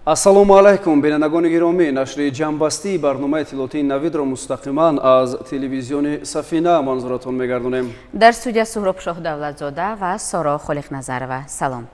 ассалому алайкум бинандагони гиромӣ, нашри ҷамъбастии барномаи иттилоотии навидро мустақиман аз телевизиони Сафина манзуратон мегардонем. дар студия Суҳроб Шоҳдавлатзода ва Соро Холиқназарова. Салом.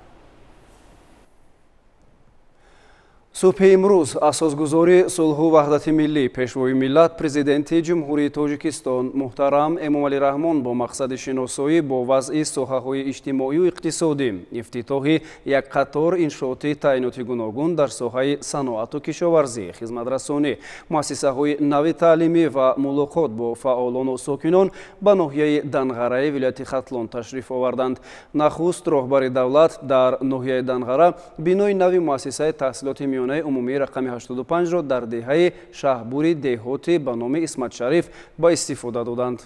субҳи имрӯз асосгузори сулҳу ваҳдати миллӣ, пешвои миллат, президенти ҷумҳурии Тоҷикистон муҳтарам Эмомалӣ Раҳмон бо мақсади шиносоӣ бо вазъи соҳаҳои иҷтимоию иқтисодӣ, ифтитоҳи як қатор иншооти таъиноти гуногун дар соҳаи саноату кишоварзӣ, хизматрасонӣ, муассисаҳои нави таълимӣ ва мулоқот бо фаъолону сокинон ба ноҳияи Данғараи вилояти Хатлон ташриф оварданд. Нахуст роҳбари давлат дар ноҳияи Данғара бинои нави муассисаи таҳсилоти умумии рақами 85ро дар деҳаи шаҳбури деҳотӣ ба номи Исмат Шариф ба истифода доданд.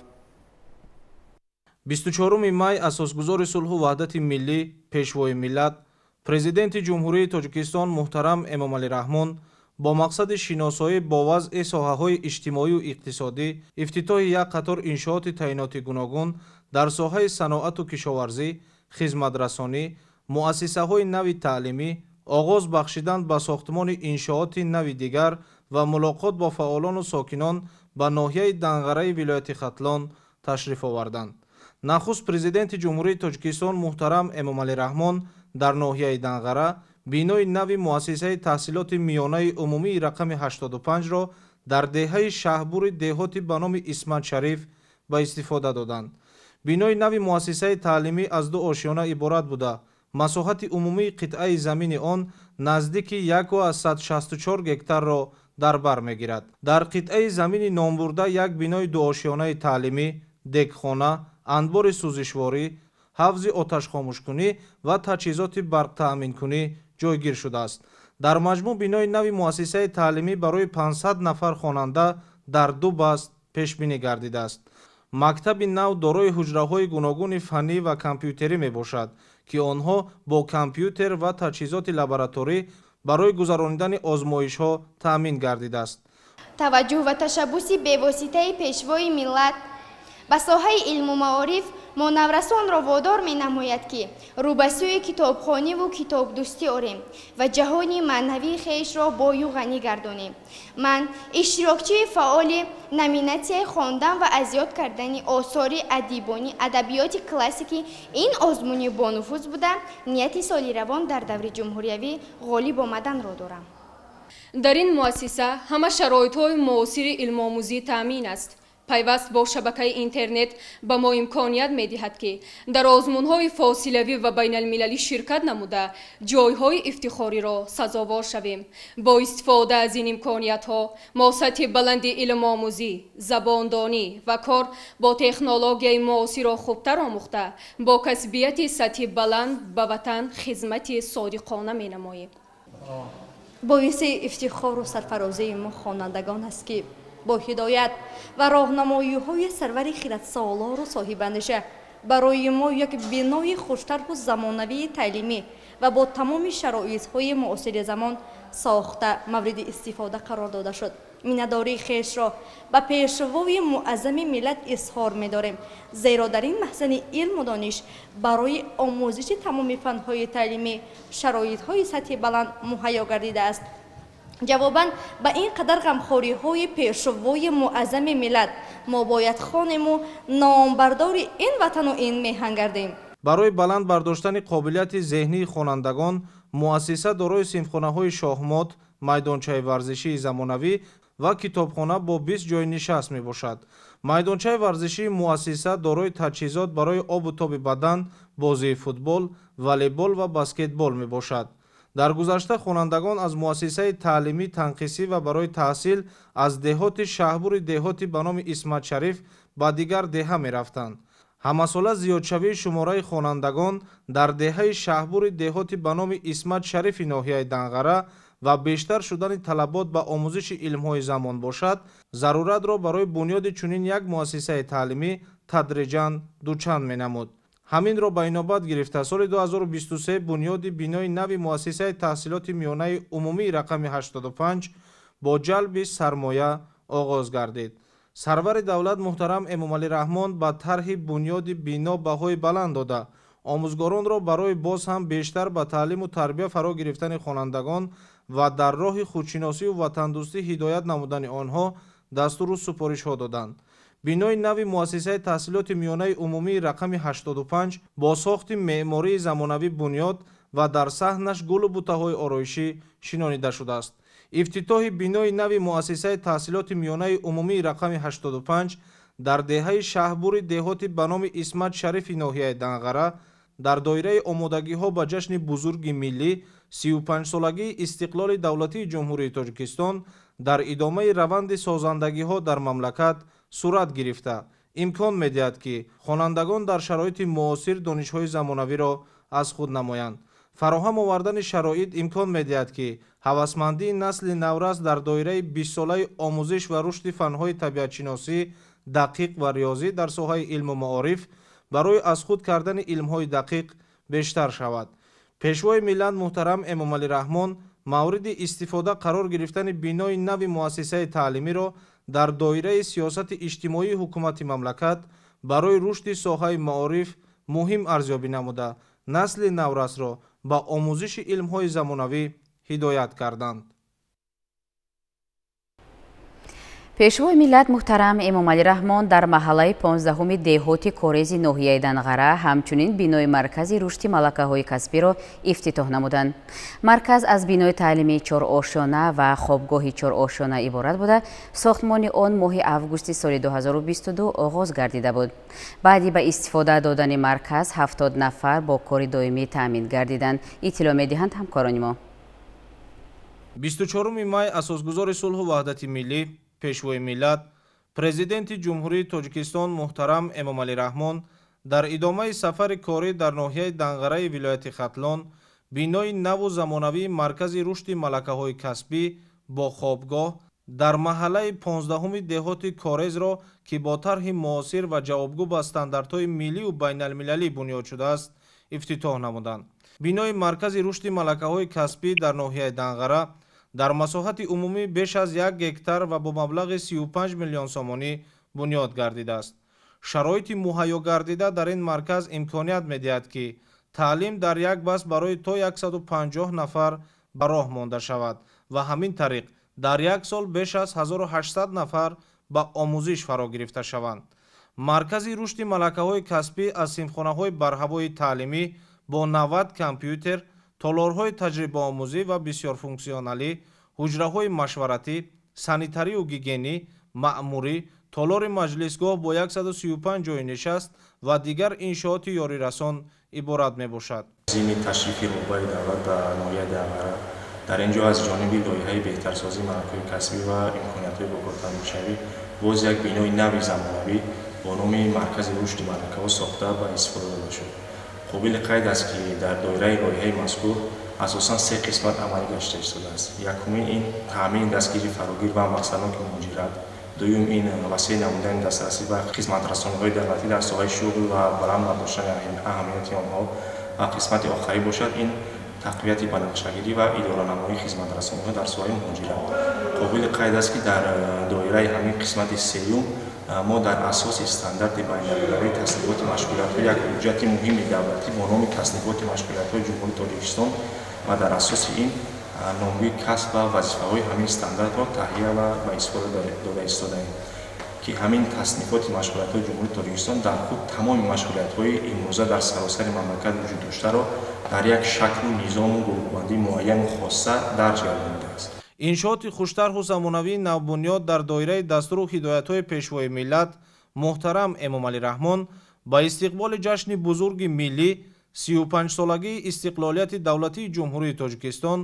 24 май асосгузори сулҳу ваҳдати миллӣ, пешвои миллат, президенти ҷумҳурии Тоҷикистон муҳтарам Эмомалӣ Раҳмон бо мақсади шиносоӣ бо вазъи соҳаҳои иҷтимоию иқтисодӣ, ифтитоҳи як қатор иншооти таъиноти гуногун дар соҳаи саноату кишоварзӣ, хизматрасонӣ, муассисаҳои нави таълимӣ, оғоз бахшидан ба сохтмони иншооти нави дигар ва мулоқот бо фаъолону сокинон ба ноҳияи Данғараи вилояти Хатлон ташриф оварданд. Нахуст президенти ҷумҳурии Тоҷикистон муҳтарам Эмомалӣ Раҳмон дар ноҳияи Данғара бинои нави муассисаи таҳсилоти миёнаи умумии рақами 85ро дар деҳаи шаҳбури деҳотӣ ба номи Исмат Шариф ба истифода доданд. бинои нави муассисаи таълимӣ аз ду ошёна иборат буда, масоҳати умумии қитъаи замини он наздики 164 гектарро дар бар мегирад. Дар қитъаи замини номбурда як бинои дуошёнаи таълимӣ, дегхона, анбори сӯзишворӣ, ҳавзи оташхомӯшкунӣ ва таҷҳизоти барқтаъминкунӣ ҷойгир шудааст. дар маҷмӯъ бинои нави муассисаи таълимӣ барои 500 нафар хонанда дар ду баст пешбинӣ гардидааст. мактаби нав дорои ҳуҷраҳои гуногуни фаннӣ ва компютерӣ мебошад, ки онҳо бо компютер ва таҷҳизоти лабораторӣ барои гузаронидани озмоишҳо таъмин гардидааст. таваҷҷӯҳ ва ташаббуси бевоситаи пешвои миллат ба соҳаи илму маориф мо наврасонро водор менамояд, ки рӯ ба сӯи китобхониву китобдӯстӣ орем ва ҷаҳони маънавии хешро бою ғанӣ гардонем. ман иштирокчии фаъоли номинатсияи хондан ва аз ёд кардани осори адибони адабиёти классикӣ ин озмуни бонуфуз буда, нияти соли равон дар даври ҷумҳуриявӣ ғолиб омаданро дорам. дар ин муассиса ҳама шароитҳои муосири илмомӯзӣ таъмин аст. пайваст бо шабакаи интернет ба мо имконият медиҳад, ки дар озмунҳои фосилавӣ ва байналмилалӣ ширкат намуда ҷойҳои ифтихориро сазовор шавем. бо истифода аз ин имкониятҳо мо сатҳи баланди илмомӯзӣ, забондонӣ ва кор бо технологияи муосиро хубтар омӯхта, бо касбияти сатҳи баланд ба ватан хизмати содиқона менамоем. боиси ифтихору сарфарозии мо хонандагон аст, ки бо ҳидоят ва роҳнамоиҳои сарвари хиратсолору соҳибандиша барои мо як бинои хуштару замонавии таълимӣ ва бо тамоми шароитҳои муосири замон сохта мавриди истифода қарор дода шуд. миннатдории хешро ба пешвои муаззами миллат изҳор медорем, зеро дар ин маҳзани илму дониш барои омӯзиши тамоми фанҳои таълимӣ шароитҳои сатҳи баланд муҳайё гардидааст. ҷавобан ба ин қадар ғамхориҳои пешвои муаззами миллат мо бояд хонему номбардори ин ватану ин меҳан гардем. барои баланд бардоштани қобилияти зеҳнии хонандагон, муассиса дорои синфхонаҳои шоҳмот, майдончаи варзишии замонавӣ ва китобхона бо 20 ҷойи нишаст мебошад. майдончаи варзишии муассиса дорои таҷҳизот барои обу тоби бадан, бозии футбол, волейбол ва баскетбол мебошад. дар гузашта хонандагон аз муассисаи таълимӣ танқисӣ ва барои таҳсил аз деҳоти шаҳбури деҳотӣ ба номи Исмат Шариф ба дигар деҳа мерафтанд. ҳамасола зиёдшавии шумораи хонандагон дар деҳаи шаҳбури деҳотӣ ба номи Исмат Шарифи ноҳияи Данғара ва бештар шудани талабот ба омӯзиши илмҳои замон бошад, заруратро барои бунёди чунин як муассисаи таълимӣ тадриҷан дучанд менамуд. ҳаминро ба инобат гирифта соли 2023 бунёди бинои нави муассисаи таҳсилоти миёнаи умумии рақами 85 бо ҷалби сармоя оғоз гардид. сарвари давлат муҳтарам Эмомалӣ Раҳмон ба тарҳи бунёди бино баҳои баланд дода, омӯзгоронро барои боз ҳам бештар ба таълиму тарбия фаро гирифтани хонандагон ва дар роҳи худшиносию ватандӯстӣ ҳидоят намудани онҳо дастуру супоришҳо доданд. бинои нави муассисаи таҳсилоти миёнаи умумии рақами 85 бо сохти меъмории замонавӣ бунёд ва дар саҳнаш гулу бутаҳои ороишӣ шинонида шудааст. ифтитоҳи бинои нави муассисаи таҳсилоти миёнаи умумии рақами 85 дар деҳаи шаҳрбури деҳоти ба номи Исмат Шарифи ноҳияи Данғара дар доираи омодагиҳо ба ҷашни бузурги миллӣ 35-солагии истиқлоли давлатии ҷумҳурии Тоҷикистон дар идомаи раванди созандагиҳо дар мамлакат сурат гирифта, имкон медиҳад ки хонандагон дар шароити муосир донишҳои замонавиро аз худ намоянд. фароҳам овардани шароит имкон медиҳад ки ҳавасмандии насли наврас дар доираи 20-солаи омӯзиш ва рушди фанҳои табиатшиносӣ, дақиқ ва риёзӣ дар соҳаи илму маориф барои аз худ кардани илмҳои дақиқ бештар шавад. пешвои миллат муҳтарам Эмомалӣ Раҳмон мавриди истифода қарор гирифтани бинои нави муассисаи таълимиро дар доираи сиёсати иҷтимоии ҳукумати мамлакат барои рушди соҳаи маориф муҳим арзёбӣ намуда, насли наврасро ба омӯзиши илмҳои замонавӣ ҳидоят карданд. пешвои миллат муҳтарам Эмомалӣ Раҳмон дар маҳаллаи 15-уми деҳоти корези ноҳияи Данғара ҳамчунин бинои маркази рушди малакаҳои касбиро ифтитоҳ намуданд. Марказ аз бинои таълимии 4 ошона ва хобгоҳи 4 ошона иборат буда, сохтмони он моҳи августи соли 2022 оғоз гардида буд. баъди ба истифода додани марказ 70 нафар бо кори доимӣ таъмин гардиданд. иттилоъ медиҳанд ҳамкорони мо. 24 май асосгузори сулҳу ваҳдати миллӣ пешвои миллат президенти ҷумҳурии Тоҷикистон муҳтарам Эмомалӣ Раҳмон дар идомаи сафари корӣ дар ноҳияи Данғараи вилояти Хатлон бинои наву замонавии маркази рушди малакаҳои касбӣ бо хобгоҳ дар маҳаллаи 15-уми деҳоти корезро ки бо тарҳи муосир ва ҷавобгӯ ба стандартҳои миллию байналмилалӣ бунёд шудааст ифтитоҳ намуданд. бинои маркази рушди малакаҳои касбӣ дар ноҳияи Данғара дар масоҳати умумӣ беш аз 1 гектар ва бо маблағи 35 миллион сомонӣ бунёд гардидааст. шароити муҳайё гардида дар ин марказ имконият медиҳад ки таълим дар як бас барои то 150 нафар ба роҳ монда шавад ва ҳамин тариқ дар як сол беш аз 1800 нафар ба омӯзиш фаро гирифта шаванд. маркази рушди малакаҳои касбӣ аз синфхонаҳои барҳавои таълимӣ бо 90 компютер, толорҳои таҷрибаомӯзӣ ва бисёрфунксионалӣ, ҳуҷраҳои машваратӣ, санитарию гигиенӣ, маъмурӣ, толори маҷлисгоҳ бо 135 ҷойи нишаст ва дигар иншооти ёрирасон иборат мебошад. зими ташрифи рӯбаи давлат ба ноҳияи Данғара дар ин ҷо аз ҷониби лоиҳаи беҳтарсозии малакаҳои касбӣ ва имкониятҳои бокортамошавӣ боз як бинои нави замонавӣ бо номи маркази рушди малакаҳо сохта ба истифода дода шуд. қобили қайд аст ки дар доираи лоиҳаи мазкур асосан 3 қисмат амалӣ гашта истодааст. якумин ин таъмини дастгири фарогир ва мақсадноки муҳоҷират, дуюм ин васеъ намудани дастрасӣ ба хизматрасониҳои давлатӣ дар соҳаи шуғл ва баланд бардоштани аҳамияти онҳо ва қисмати охарӣ бошад ин тақвияти банақшагирӣ ва идоранамоии хизматрасониҳо дар соҳаи муҳоҷират. қобили қайд аст ки дар доираи ҳамин қисмати сеюм мо дар асоси стандарти байналмилалии таснифоти машғулиятҳо як ҳуҷҷати муҳими давлатӣ бо номи таснифоти машғулиятҳои ҷумҳурии Тоҷикистон ва дар асоси ин номгӯи касб ва вазифаҳои ҳамин стандартро таҳия ва ба истифода дода истодаем ки ҳамин таснифоти машғулиятҳои ҷумҳурии Тоҷикистон дар худ тамоми машғулиятҳои имрӯза дар саросари мамлакат вуҷуд доштаро дар як шаклу низому гурӯҳбандии муайяну хосса дарҷ гардонидааст. иншооти хуштарҳу замонавии навбунёд дар доираи дастуру ҳидоятҳои пешвои миллат муҳтарам Эмомалӣ Раҳмон ба истиқболи ҷашни бузурги миллӣ 35-солагии истиқлолияти давлатии ҷумҳурии Тоҷикистон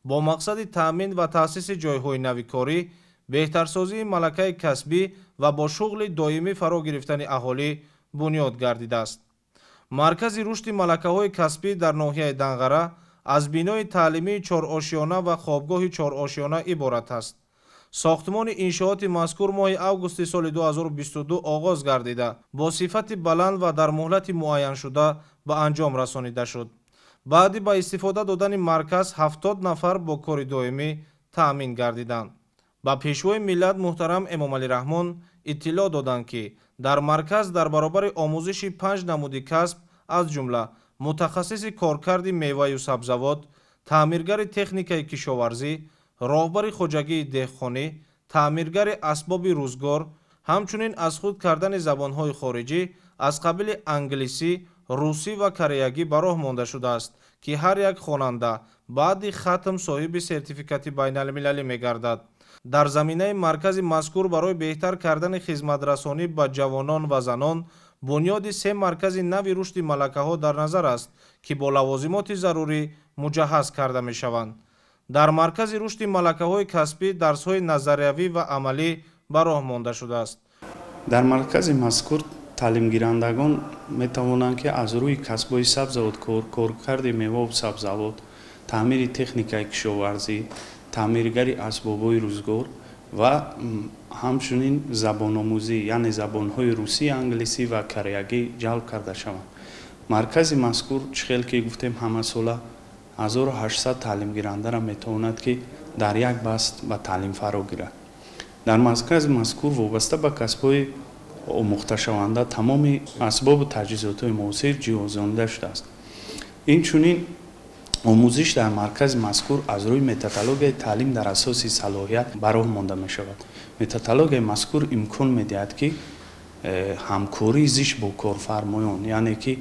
бо мақсади таъмин ва таъсиси ҷойҳои нави корӣ, беҳтарсозии малакаи касбӣ ва бо шуғли доимӣ фаро гирифтани аҳолӣ бунёд гардидааст. маркази рушди малакаҳои касбӣ дар ноҳияи Данғара аз бинои таълимии 4 ошёна ва хобгоҳи 4 ошёна иборат аст. сохтмони иншооти мазкур моҳи августи соли 2022 оғоз гардида бо сифати баланд ва дар муҳлати муайяншуда ба анҷом расонида шуд. баъди ба истифода додани марказ 70 нафар бо кори доимӣ таъмин гардиданд. ба пешвои миллат муҳтарам Эмомалӣ Раҳмон иттилоъ доданд ки дар марказ дар баробари омӯзиши 5 намуди касб аз ҷумла мутахассиси коркарди меваю сабзавот, таъмиргари техникаи кишоварзӣ, роҳбари хоҷагии деҳқонӣ, таъмиргари асбоби рӯзгор, ҳамчунин аз худ кардани забонҳои хориҷӣ аз қабили англисӣ, русӣ ва кореягӣ ба роҳ монда шудааст, ки ҳар як хонанда баъди хатм соҳиби сертификати байналмилалӣ мегардад. дар заминаи маркази мазкур барои беҳтар кардани хизматрасонӣ ба ҷавонон ва занон бунёди 3 маркази нави рушди малакаҳо дар назар аст, ки бо лавозимоти зарурӣ муҷаҳҳаз карда мешаванд. дар маркази рушди малакаҳои касбӣ дарсҳои назариявӣ ва амалӣ ба роҳ монда шудааст. дар маркази мазкур таълимгирандагон метавонанд ки аз рӯи касбҳои сабзавот, коркарди мевову сабзавот, таъмири техникаи кишоварзӣ, таъмиргари асбобҳои рӯзгор ва ҳамчунин забономӯзӣ, яъне забонҳои русӣ, англисӣ ва кореягӣ ҷалб карда шаванд. маркази мазкур чихел ки гуфтем ҳамасола 1800 таълимгирандаро метавонад ки дар як баст ба таълим фаро гирад. дар маркази мазкур вобаста ба касбҳои омӯхташаванда тамоми асбобу таҷҳизотҳои муосир ҷиҳозонида шудааст. инчунин омӯзиш дар маркази мазкур аз рӯи методологияи таълим дар асоси салоҳият ба роҳ монда мешавад. методологияи мазкур имкон медиҳад ки ҳамкории зиш бо корфармоён, яъне ки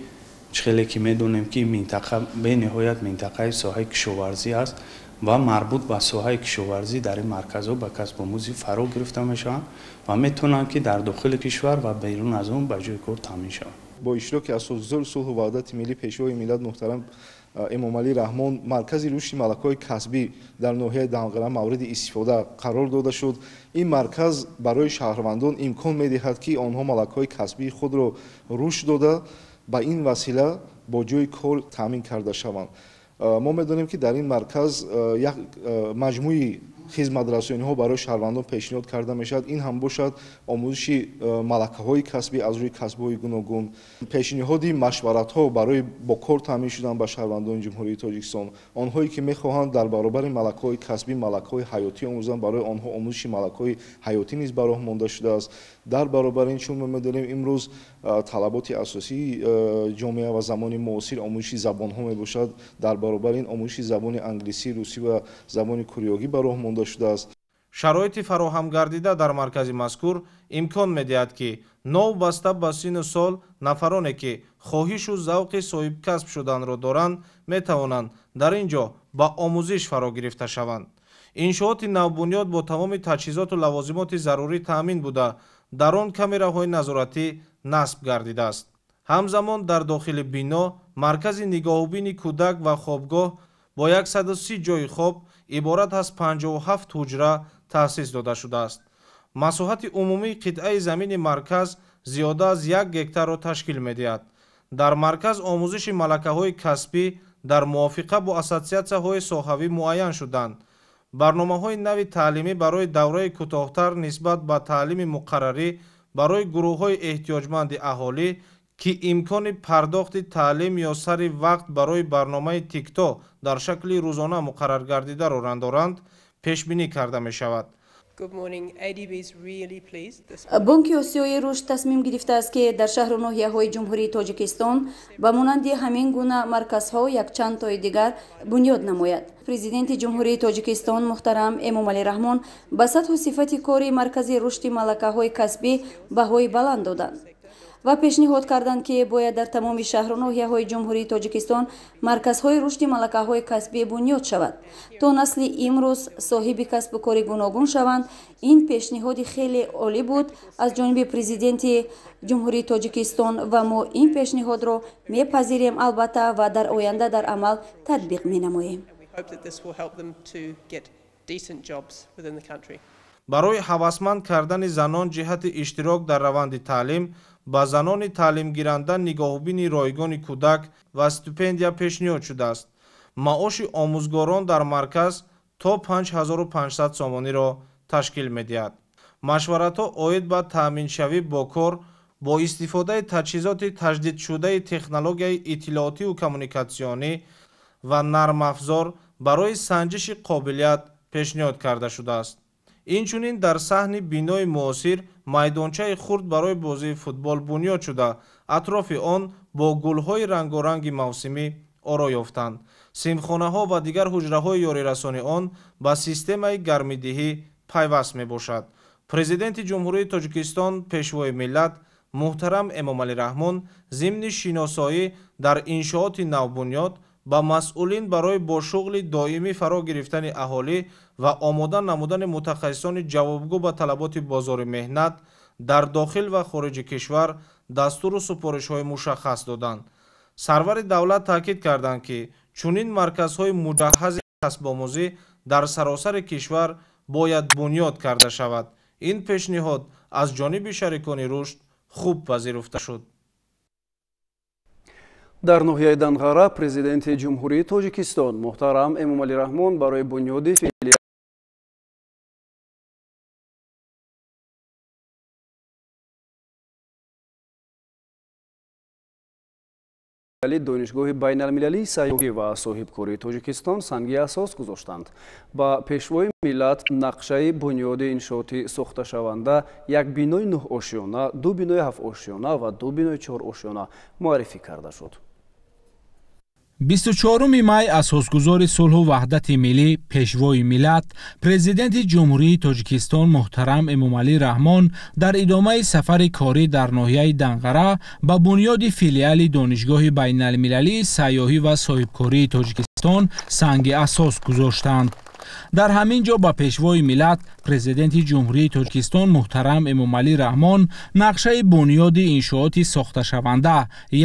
чихеле ки медонем ки минтақа бениҳоят минтақаи соҳаи кишоварзӣ аст ва марбут ба соҳаи кишоварзӣ дар ин марказҳо ба касбомӯзӣ фаро гирифта мешаванд ва метавонанд ки дар дохили кишвар ва берун аз он ба ҷои кор таъмин шаванд. бо иштироки асосгузори сулҳу ваҳдати миллӣ пешвои миллат муҳтарам эмомалӣ раҳмон маркази рушди малакаҳои касбӣ дар ноҳияи Данғара мавриди истифода қарор дода шуд. ин марказ барои шаҳрвандон имкон медиҳад ки онҳо малакаҳои касбии худро рушд дода ба ин васила бо ҷои кор таъмин карда шаванд. мо медонем ки дар ин марказ як маҷмӯи хизматрасониҳо барои шаҳрвандон пешниҳод карда мешавад. ин ҳам бошад омӯзиши малакаҳои касбӣ аз рӯи касбҳои гуногун, пешниҳоди машваратҳо барои бо кор таъмин шудан ба шаҳрвандони ҷумҳурии Тоҷикистон, онҳое ки мехоҳанд дар баробари малакаҳои касбӣ малакаҳои ҳаётӣ омӯзанд, барои онҳо омӯзиши малакаҳои ҳаётӣ низ ба роҳ монда шудааст. дар баробари ин чун мо медонем имрӯз талаботи асосии ҷомеа ва замони муосир омӯзиши забонҳо мебошад. дар баробари ин омӯзиши забони англисӣ, русӣ ва забони кореёгӣ ба роҳ монда шудааст. шароити фароҳамгардида дар маркази мазкур имкон медиҳад ки нов баста ба сину сол нафароне ки хоҳишу завқи соҳибкасб шуданро доранд метавонанд дар ин ҷо ба омӯзиш фаро гирифта шаванд. иншооти навбунёд бо тамоми таҷҳизоту лавозимоти зарурӣ таъмин буда дар он камераҳои назоратӣ насб гардидааст. ҳамзамон дар дохили бино маркази нигоҳубини кӯдак ва хобгоҳ бо 130 ҷойи хоб иборат аз 57 ҳуҷра таъсис дода шудааст. масоҳати умумии қитъаи замини марказ зиёда аз 1 гектарро ташкил медиҳад. дар марказ омӯзиши малакаҳои касбӣ дар мувофиқа бо ассотсиатсияҳои соҳавӣ муайян шуданд. барномаҳои нави таълимӣ барои давраи кӯтоҳтар нисбат ба таълими муқаррарӣ барои гурӯҳҳои эҳтиёҷманди аҳолӣ ки имкони пардохти таълим ё сари вақт барои барномаи тикто дар шакли рӯзона муқаррар гардидаро доранд пешбинӣ карда мешавад. бонки осиёи рушд тасмим гирифтааст ки дар шаҳру ноҳияҳои ҷумҳурии Тоҷикистон ба монанди ҳамин гуна марказҳо якчандтои дигар бунёд намояд. президенти ҷумҳурии Тоҷикистон муҳтарам Эмомалӣ Раҳмон ба сатҳу сифати кори маркази рушди малакаҳои касбӣ баҳои баланд доданд ва пешниҳод карданд ки бояд дар тамоми шаҳру ноҳияҳои ҷумҳурии Тоҷикистон марказҳои рушди малакаҳои касбӣ бунёд шавад, то насли имрӯз соҳиби касбу кори гуногун шаванд. ин пешниҳоди хеле олӣ буд аз ҷониби президенти ҷумҳурии Тоҷикистон ва мо ин пешниҳодро мепазирем албатта ва дар оянда дар амал татбиқ менамоем. барои ҳавасманд кардани занон ҷиҳати иштирок дар раванди таълим ба занони таълимгиранда нигоҳубини ройгони кӯдак ва стипендия пешниҳод шудааст. маоши омӯзгорон дар марказ то 5500 сомониро ташкил медиҳад. машваратҳо оид ба таъминшавӣ бо кор бо истифодаи таҷҳизоти таҷдидшудаи технологияи иттилоотиву коммуникатсионӣ ва нармафзор барои санҷиши қобилият пешниҳод карда шудааст. инчунин дар саҳни бинои муосир майдончаи хурд барои бозии футбол бунёд шуда, атрофи он бо гулҳои рангоранги мавсимӣ оро ёфтанд. симхонаҳо ва дигар ҳуҷраҳои ёрирасони он ба системаи гармидиҳӣ пайваст мебошад. президенти ҷумҳурии тоҷикистон пешвои миллат муҳтарам эмомалӣ раҳмон зимни шиносоӣ дар иншооти навбунёд ба масъулин барои бо шуғли доимӣ фаро гирифтани аҳолӣ ва омода намудани мутахассисони ҷавобгӯ ба талаботи бозори меҳнат дар дохил ва хориҷи кишвар дастуру супоришҳои мушаххас доданд. сарвари давлат таъкид карданд, ки чунин марказҳои муҷаҳҳази касбомӯзӣ дар саросари кишвар бояд бунёд карда шавад. ин пешниҳод аз ҷониби шарикони рушд хуб пазируфта шуд. дар ноҳияи Данғара президенти ҷумҳурии Тоҷикистон муҳтарам Эмомалӣ Раҳмон барои бунёди донишгоҳи байналмилалии сайёҳӣ ва соҳибкории Тоҷикистон санги асос гузоштанд. ба пешвои миллат нақшаи бунёди иншооти сохташаванда як бинои 9 ошёна, 2 бинои 7 ошёна ва 2 бинои 4 ошёна муаррифӣ карда шуд. 24 май асосгузори сулҳу ваҳдати миллӣ пешвои миллат президенти ҷумҳурии Тоҷикистон муҳтарам Эмомалӣ Раҳмон дар идомаи сафари корӣ дар ноҳияи Данғара ба бунёди филиали донишгоҳи байналмилалии сайёҳӣ ва соҳибкории Тоҷикистон санги асос гузоштанд. дар ҳамин ҷо ба пешвои миллат президенти ҷумҳурии Тоҷикистон муҳтарам Эмомалӣ Раҳмон нақшаи бунёди иншооти сохташаванда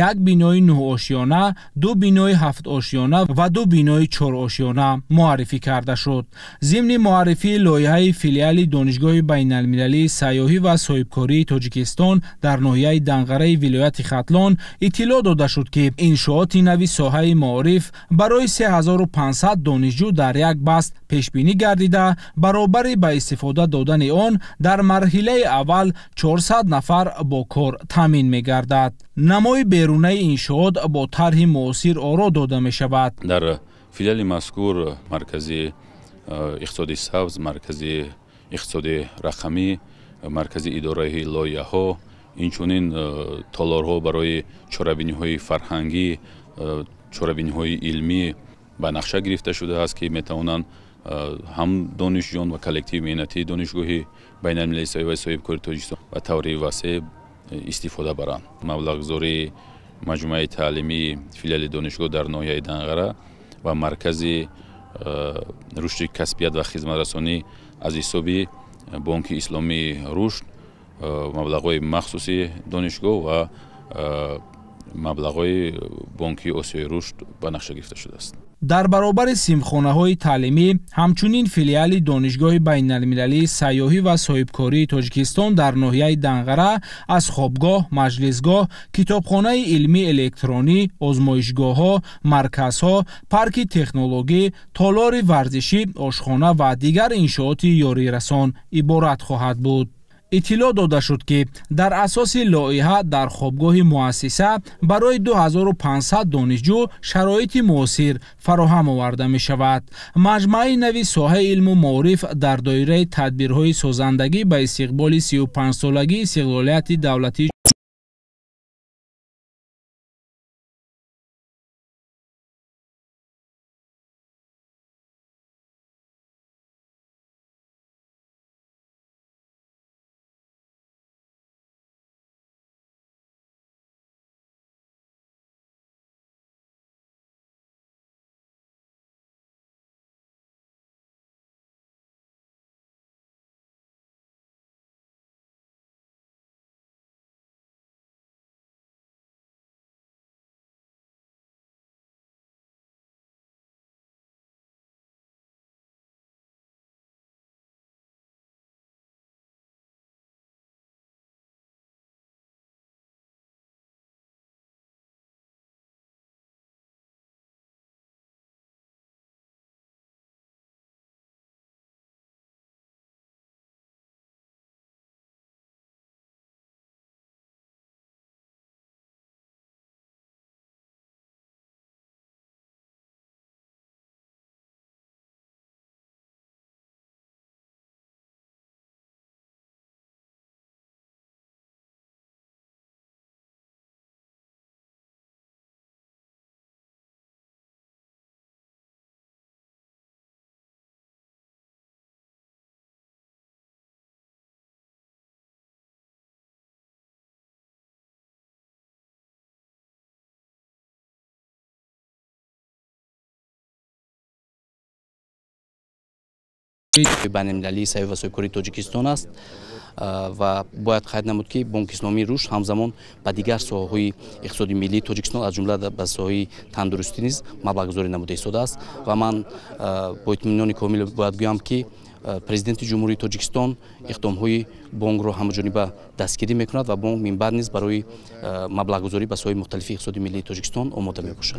як бинои 9 ошёна, 2 бинои 7 ошёна ва 2 бинои 4 ошёна муаррифӣ карда шуд. зимни муаррифии лоиҳаи филиали донишгоҳи байналмилалии сайёҳӣ ва соҳибкории Тоҷикистон дар ноҳияи Данғараи вилояти Хатлон иттилоъ дода шуд, ки иншооти нави соҳаи маориф барои 3500 донишҷӯ дар як баст пешбинӣ гардида, баробари ба истифода додани он дар марҳилаи аввал 400 нафар бо кор таъмин мегардад. намои берунаи иншоот бо тарҳи муосир оро дода мешавад. дар филиали мазкур маркази иқтисоди сабз, маркази иқтисоди рақамӣ, маркази идораи лоиҳаҳо, инчунин толорҳо барои чорабиниҳои фарҳангӣ, чорабиниҳои илмӣ ба нақша гирифта шудааст, ки метавонанд ҳам донишҷӯён ва коллективи меҳнатии донишгоҳи байналмилалии сайёҳӣ ва соҳибкории Тоҷикистон ба таври васеъ истифода баранд. маблағгузории маҷмӯаи таълимии филиали донишгоҳ дар ноҳияи Данғара ва маркази рушди касбият ва хизматрасонӣ аз ҳисоби бонки исломии рушд, маблағҳои махсуси донишгоҳ ва маблағҳои бонки осиёи рушд ба нақша гирифта шудааст. дар баробари симхонаҳои таълимӣ ҳамчунин филиали донишгоҳи байналмилалии сайёҳӣ ва соҳибкории Тоҷикистон дар ноҳияи Данғара аз хобгоҳ, маҷлисгоҳ, китобхонаи илмии электронӣ, озмоишгоҳҳо, марказҳо, парки технологӣ, толори варзишӣ, ошхона ва дигар иншооти ёрирасон иборат хоҳад буд. иттилоъ дода шуд, ки дар асоси лоиҳа дар хобгоҳи муассиса барои 2500 донишҷӯ шароити муосир фароҳам оварда мешавад. маҷмӯаи нави соҳаи илму маориф дар доираи тадбирҳои созандагӣ ба истиқболи 35-солагии истиқлолияти давлатӣ بین‌المللی صحیح و سوکوری تاجیکستان است و باید قید نمود که بانک اسلامی رشد همزمان به دیگر ساحه‌های اقتصادی ملی تاجیکستان از جمله به ساحه تندرستی نیز مبلغ‌گذاری نموده ایستاده است و من با اطمینان کامل باید گویم که президенти ҷумҳурии тоҷикистон иқдомҳои бонкро ҳамаҷониба дастгирӣ мекунад ва бонк мин баъд низ барои маблағгузорӣ ба соҳаи мухталифи иқтисоди миллии тоҷикистон омода мебошад.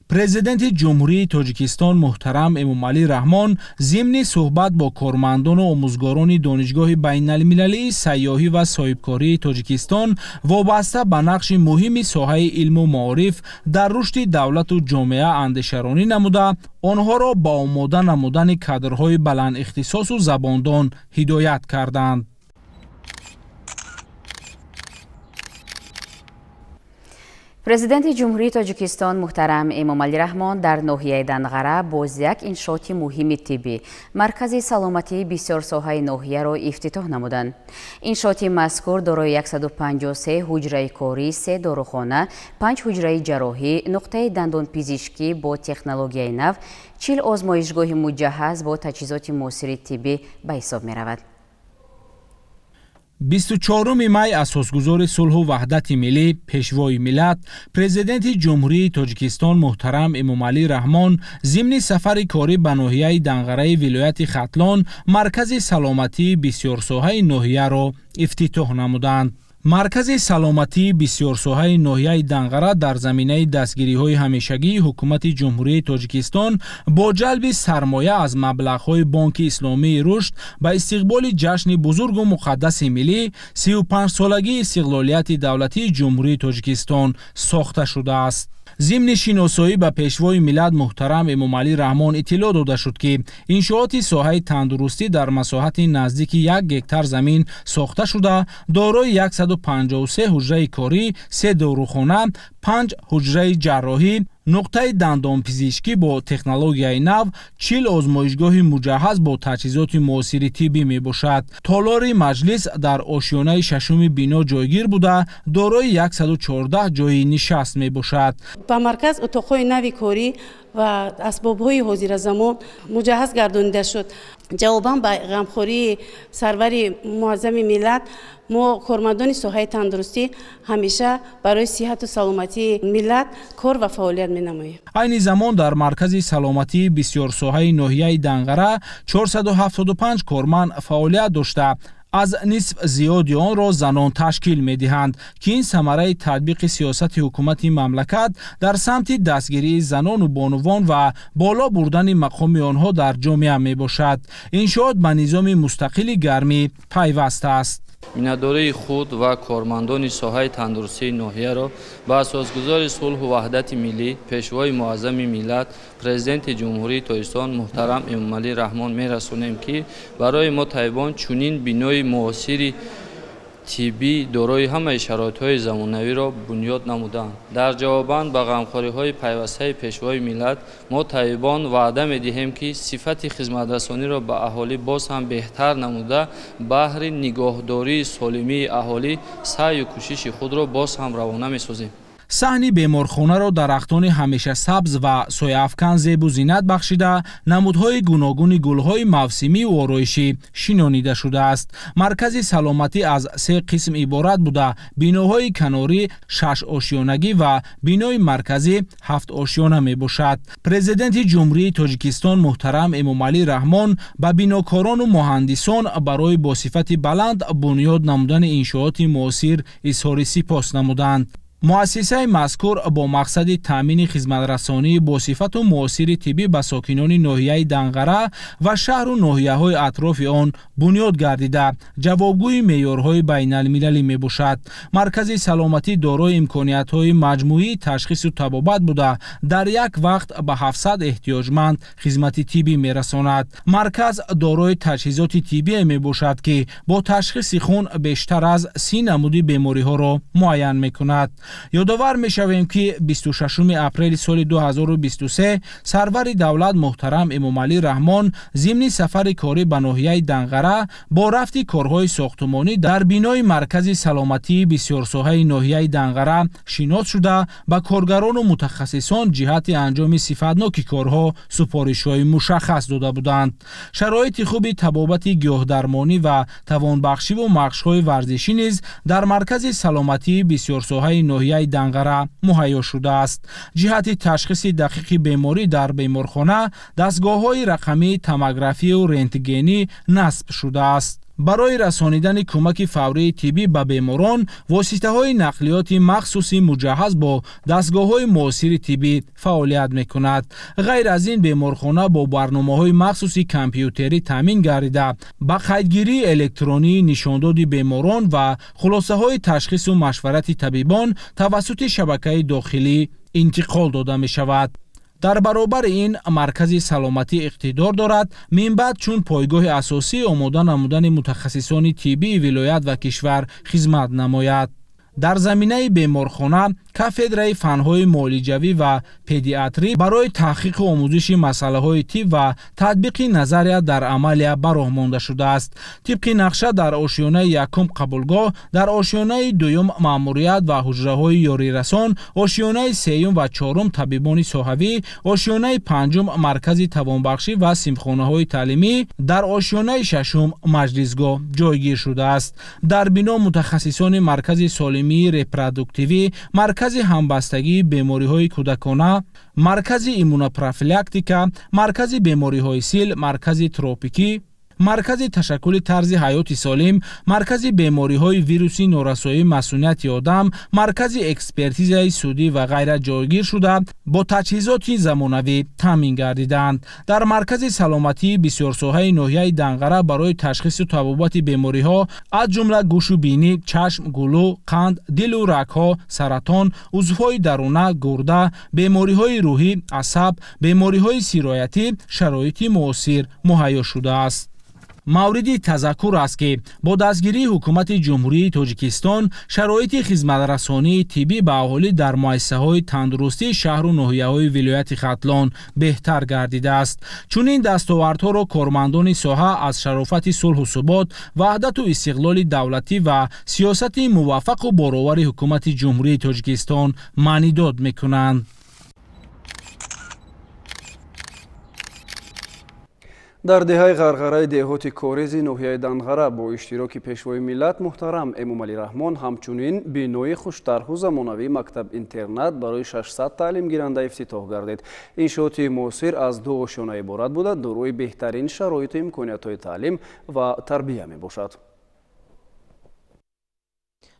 президенти ҷумҳурии тоҷикистон муҳтарам эмомалӣ раҳмон зимни суҳбат бо кормандону омӯзгорони донишгоҳи байналмилалии сайёҳӣ ва соҳибкории тоҷикистон вобаста ба нақши муҳими соҳаи илму маориф дар рушди давлату ҷомеа андешаронӣ намуда онҳоро ба омода намудани кадрҳои баландихтисосу забондон ҳидоят карданд. президенти ҷумҳурии тоҷикистон муҳтарам эмомалӣ раҳмон дар ноҳияи данғара боз як иншооти муҳими тиббӣ маркази саломатии бисёрсоҳаи ноҳияро ифтитоҳ намуданд. иншооти мазкур дорои 153 ҳуҷраи корӣ, 3 дорухона, 5 ҳуҷраи ҷарроҳӣ, нуқтаи дандонпизишкӣ бо технологияи нав, 40 озмоишгоҳи муҷаҳҳаз бо таҷҳизоти муосири тиббӣ ба ҳисоб меравад. 24 май асосгузори сулҳу ваҳдати миллӣ пешвои миллат президенти ҷумҳурии тоҷикистон муҳтарам эмомалӣ раҳмон зимни сафари корӣ ба ноҳияи данғараи вилояти хатлон маркази саломатии бисёрсоҳаи ноҳияро ифтитоҳ намуданд. маркази саломатии бисёрсоҳаи ноҳияи данғара дар заминаи дастгириҳои ҳамешагии ҳукумати ҷумҳурии тоҷикистон бо ҷалби сармоя аз маблағҳои бонки исломии рушд ба истиқболи ҷашни бузургу муқаддаси миллӣ 35-солагии истиқлолияти давлатии ҷумҳурии тоҷикистон сохта шудааст. зимни шиносоӣ ба пешвои миллат муҳтарам эмомалӣ раҳмон иттилоъ дода шуд ки иншооти соҳаи тандурустӣ дар масоҳати наздики 1 гектар замин сохта шуда дорои 153 ҳуҷраи корӣ, 3 дорухона, 5 ҳуҷраи ҷарроҳӣ, нуқтаи дандонпизишкӣ бо технологияи нав, 40 озмоишгоҳи муҷаҳҳаз бо таҷҳизоти муосири тиббӣ мебошад. толори маҷлис дар ошёнаи шашуми бино ҷойгир буда дорои 114 ҷойи нишаст мебошад. ба марказ утоқҳои нави корӣ ва асбобҳои ҳозиразамон муҷаҳҳаз гардонида шуд. ҷавобан ба ғамхории сарвари муаззами миллат мо кормандони соҳаи тандурустӣ ҳамеша барои сиҳату саломатии миллат кор ва фаъолият менамоем. айни замон дар маркази саломатии бисёрсоҳаи ноҳияи данғара 475 корманд фаъолият дошта аз нисф зиёди онро занон ташкил медиҳанд ки ин самараи татбиқи сиёсати ҳукумати мамлакат дар самти дастгирии занону бонувон ва боло бурдани мақоми онҳо дар ҷомеа мебошад. иншоот ба низоми мустақили гармӣ пайваст аст. миннатдории худ ва кормандони соҳаи тандурустии ноҳияро ба асосгузори сулҳу ваҳдати миллӣ пешвои муаззами миллат президенти ҷумҳурии тоҷикистон муҳтарам эмомалӣ раҳмон мерасонем ки барои мо таибон чунин бинои муосири тиббӣ дорои ҳамаи шароитҳои замонавиро бунёд намуданд. дар ҷавобан ба ғамхориҳои пайвастаи пешвои миллат мо таибон ваъда медиҳем ки сифати хизматрасониро ба аҳолӣ боз ҳам беҳтар намуда баҳри нигоҳдории солимии аҳолӣ саъю кӯшиши худро боз ҳам равона месозем. саҳни беморхонаро дарахтони ҳамешасабз ва сояафкан зебу зинат бахшида намудҳои гуногуни гулҳои мавсимию ороишӣ шинонида шудааст. маркази саломатӣ аз 3 қисм иборат буда биноҳои канорӣ 6 ошёнагӣ ва бинои марказӣ 7 ошёна мебошад. президенти ҷумҳурии тоҷикистон муҳтарам эмомалӣ раҳмон ба бинокорону муҳандисон барои бо сифати баланд бунёд намудани иншооти муосир изҳори сипос намуданд. муассисаи мазкур бо мақсади таъмини хизматрасонии босифату муосири тиббӣ ба сокинони ноҳияи данғара ва шаҳру ноҳияҳои атрофи он бунёд гардида ҷавобгӯи меъёрҳои байналмилалӣ мебошад. маркази саломатӣ дорои имкониятҳои маҷмӯии ташхису табобат буда дар як вақт ба 700 эҳтиёҷманд хизмати тиббӣ мерасонад. марказ дорои таҷҳизоти тиббие мебошад ки бо ташхиси хун бештар аз 30 намуди бемориҳоро муайян мекунад. یادآور می‌شویم که 26 اپریل سال 2023 سرور دولت محترم امامعلی رحمان ضمن سفر کاری به ناحیه دنغره با رفت کارهای ساختمانی در بینای مرکز سلامتی بسیارساحه ناحیه دنغره شناخته شده به کارگران و متخصصان جهت انجام صفتناک کارها سفارش‌های مشخص داده بودند. شرایط خوب طبابت گیاهدرمانی و توانبخشی و مشق‌های ورزشی نیز در مرکز سلامتی بسیارساحه ناحیه دنغره مهیا شده است. جهت تشخیص دقیق بیماری در بیمارخانه دستگاه‌های رقمی توموگرافی و رنتگنی نصب شده است. برای رسانیدن کمک فوری طبی به بیماران واسطه‌های نقلیاتی مخصوصی مجهز با دستگاه‌های معاصر طبی فعالیت می‌کند. غیر از این بیمارخانه با برنامه‌های مخصوصی کامپیوتری تامین گردیده با قیدگیری الکترونی نشانداد بیماران و خلاصه‌های تشخیص و مشورت طبیبان توسط شبکه داخلی انتقال داده می‌شود. در برابر این مرکز سلامتی اقتدار دارد منبع چون پایگاه اساسی آماده نمودن متخصصان طبی ولایت و کشور خدمت نماید. در زمینه بیمارخانه کافدرای فنهای معالجوی و پدیاتری برای تحقیق و آموزش مسائل طب و تطبیق نظریه در عمل براه مانده شده است. طبق نقشه در آشیانه یکم قبولگاه، در آشیانه دوم ماموریت و حجره‌های یاری رسان، آشیانه سوم و چهارم طبیبان ساحوی، آشیانه پنجم مرکز توانبخشی و سیمخانه‌های تعلیمی، در آشیانه ششم مجلسگاه جایگیر شده است. در بنا متخصصان مرکز سالمی رپروداکتیوی، مرکز همبستگی بیماری‌های کودکانه، مرکز ایمونوپروفیلاکتیکا، مرکز بیماری‌های سیل، مرکز تروپیکی، مرکز تشکل طرز حیات سالم، مرکز بیماری‌های ویروسی نورسایی مسئولیت آدم، مرکز اکسپرتیز سودی و غیره جایگیر شده با تجهیزات زمانوی تامین گردیدند. در مرکز سلامتی بسیارساحه ناحیه دنغره برای تشخیص و طبابت بیماری‌ها از جمله گوش و بینی، چشم، گلو، قند، دل و رگ‌ها، سرطان، عضوهای درونه، گرده، بیماری‌های روحی، عصب، بیماری‌های سرایتی شرایط معاصر مهیا شده است. موردی تذکر است که با دستگیری حکومت جمهوری تاجیکستان شرایط خدمترسانی طبی به اهالی در مؤسسه‌های تندرستی شهر و ناحیه‌های ولایت ختلان بهتر گردیده است. چون این دستاوردها را کارمندان ساحه از شرافت صلح و ثبات، وحدت و استقلال دولتی و سیاست موفق و بارآور حکومت جمهوری تاجیکستان معنیداد می‌کنند. در دهه غرغره دهات کارزی ناحیه دنغره با اشتراک پیشوای ملت محترم امامعلی رحمان همچنین بینای خوشطرح و زمانوی مکتب اینترنت برای 600 تعلیم گیرنده افتتاح گردید. انشاءات معاصر از دو آشیانه عبارت بوده دارای بهترین شرایط و امکانیت‌های تعلیم و تربیه میباشد.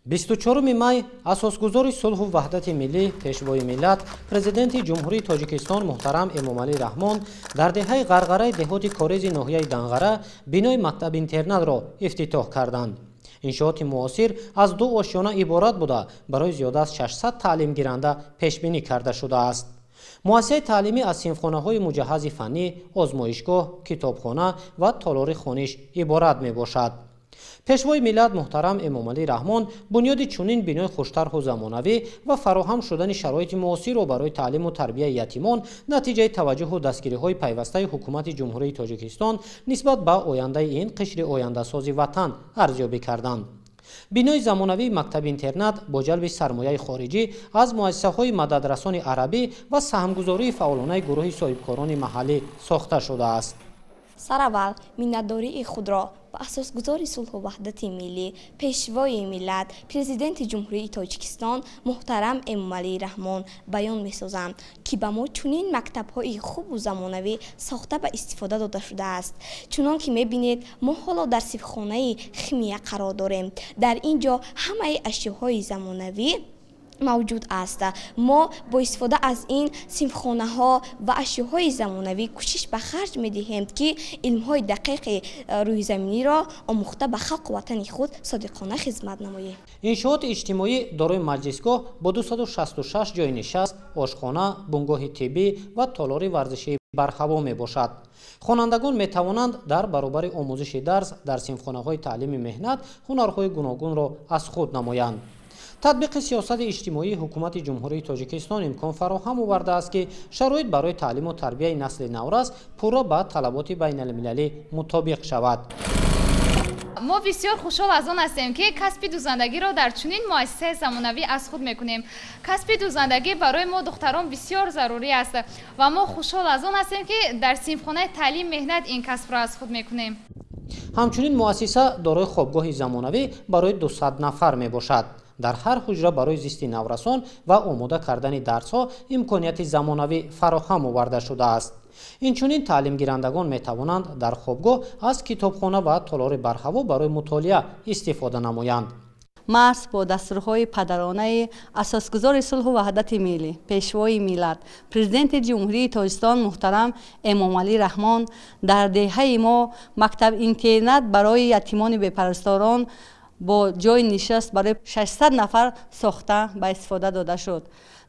24 май асосгузори сулҳу ваҳдати миллӣ пешвои миллат президенти ҷумҳурии тоҷикистон муҳтарам эмомалӣ раҳмон дар деҳаи ғарғараи деҳоти корези ноҳияи данғара бинои мактаби интернатро ифтитоҳ карданд. иншооти муосир аз ду ошёна иборат буда барои зиёда аз 600 таълимгиранда пешбинӣ карда шудааст. муассисаи таълимӣ аз синфхонаҳои муҷаҳҳази фаннӣ, озмоишгоҳ, китобхона ва толори хониш иборат мебошад. пешвои миллат муҳтарам эмомалӣ раҳмон бунёди чунин бинои хуштарҳу замонавӣ ва фароҳам шудани шароити муосирро барои таълиму тарбияи ятимон натиҷаи таваҷҷуҳу дастгириҳои пайвастаи ҳукумати ҷумҳурии тоҷикистон нисбат ба ояндаи ин қишри ояндасози ватан арзёбӣ карданд. бинои замонавии мактаби интернат бо ҷалби сармояи хориҷӣ аз муассисаҳои мададрасони арабӣ ва саҳмгузории фаъолонаи гурӯҳи соҳибкорони маҳаллӣ сохта шудааст. сараввал миннатдории худро ба асосгузори сулҳу ваҳдати миллӣ пешвои миллат президенти ҷумҳурии тоҷикистон муҳтарам эмомалӣ раҳмон баён месозам ки ба мо чунин мактабҳои хубу замонавӣ сохта ба истифода дода шудааст. чунон ки мебинед мо ҳоло дар сифхонаи химия қарор дорем. дар ин ҷо ҳамаи ашёҳои замонавӣ мавҷуд аст. мо бо истифода аз ин синфхонаҳо ва ашёҳои замонавӣ кӯшиш ба харҷ медиҳем ки илмҳои дақиқи рӯизаминиро омӯхта ба халқу ватани худ содиқона хизмат намоем. иншооти иҷтимоӣ дорои маҷлисгоҳ бо 266 ҷойи нишаст, ошхона, бунгоҳи тиббӣ ва толори варзишии барҳаво мебошад. хонандагон метавонанд дар баробари омӯзиши дарс дар синфхонаҳои таълими меҳнат ҳунарҳои гуногунро аз худ намоянд. تطبیق سیاست اجتماعی حکومت جمهوری تاجیکستان امکان فراهم آورده است که شرایط برای تعلیم و تربیت نسل نورس پورا با طلبات بین المللی مطابق شود. ما بسیار خوشحال از آن هستیم که کسب دوزندگی را در چنین مؤسسه زمانوی از خود میکنیم. کسب دوزندگی برای ما دختران بسیار ضروری است و ما خوشحال از آن هستیم که در صنفخانه تعلیم مهنت این کسب را از خود میکنیم. همچنین مؤسسه دارای خوابگاه زمانوی برای 200 نفر می باشد. در هر حجره برای زیست نورسان و آماده کردن درس ها امکانیت زمانوی فراهم آورده شده است. اینچنین تعلیم گیرندگان می توانند در خوابگاه از کتابخانه و تالار برهوا برای مطالعه استفاده نمایند. مرز با دستورهای پدرانه اساسگزار صلح و وحدت ملی، پیشوای ملت، پرزیدنت جمهوری تاجیکستان محترم امام علی رحمان در دهه ما مکتب اینترنت برای یتیمان بی‌پرستاران با جای نشست برای 600 نفر ساخته به استفاده داده شد.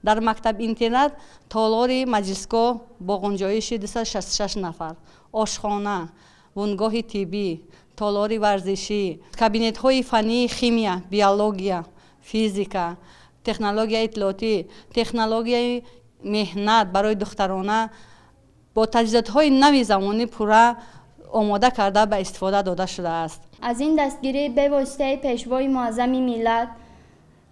در مکتب اینترنت تالار مجلسگاه با گنجایش 266 نفر، آشخانه، بنگاه طبی، تالار ورزشی، کابینت های فنی شیمیا، بیولوژیا، فیزیکا، تکنولوژی اطلاعاتی، تکنولوژی مهنت برای دخترانه با تجهیزات های نوی زمانی پورا آماده کرده به استفاده داده شده است. از این دستگیری به واسطه پیشوای معظم ملت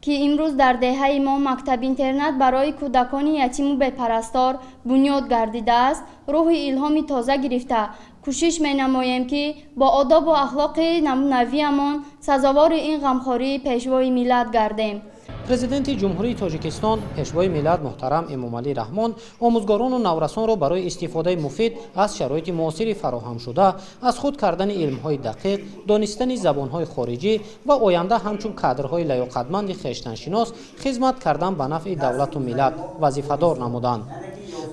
که امروز در دهه ما مکتب اینترنت برای کودکان یتیم و بی‌پرستار بنیاد گردیده است، روح الهامی تازه گرفته کوشش می نماییم که با آداب و اخلاق نمونویمان سزاوار این غمخواری پیشوای ملت گردیم. پرزیدنت جمهوری تاجیکستان پیشوای ملت محترم امام علی رحمان آموزگاران و نورسان را برای استفاده مفید از شرایط معاصر فراهم شده از خود کردن علم‌های دقیق، دانستن زبان‌های خارجی و آینده همچون کادرهای لیاقتمند خویشتن‌شناس خدمت کردن به نفع دولت و ملت وظیفه‌دار نمودند.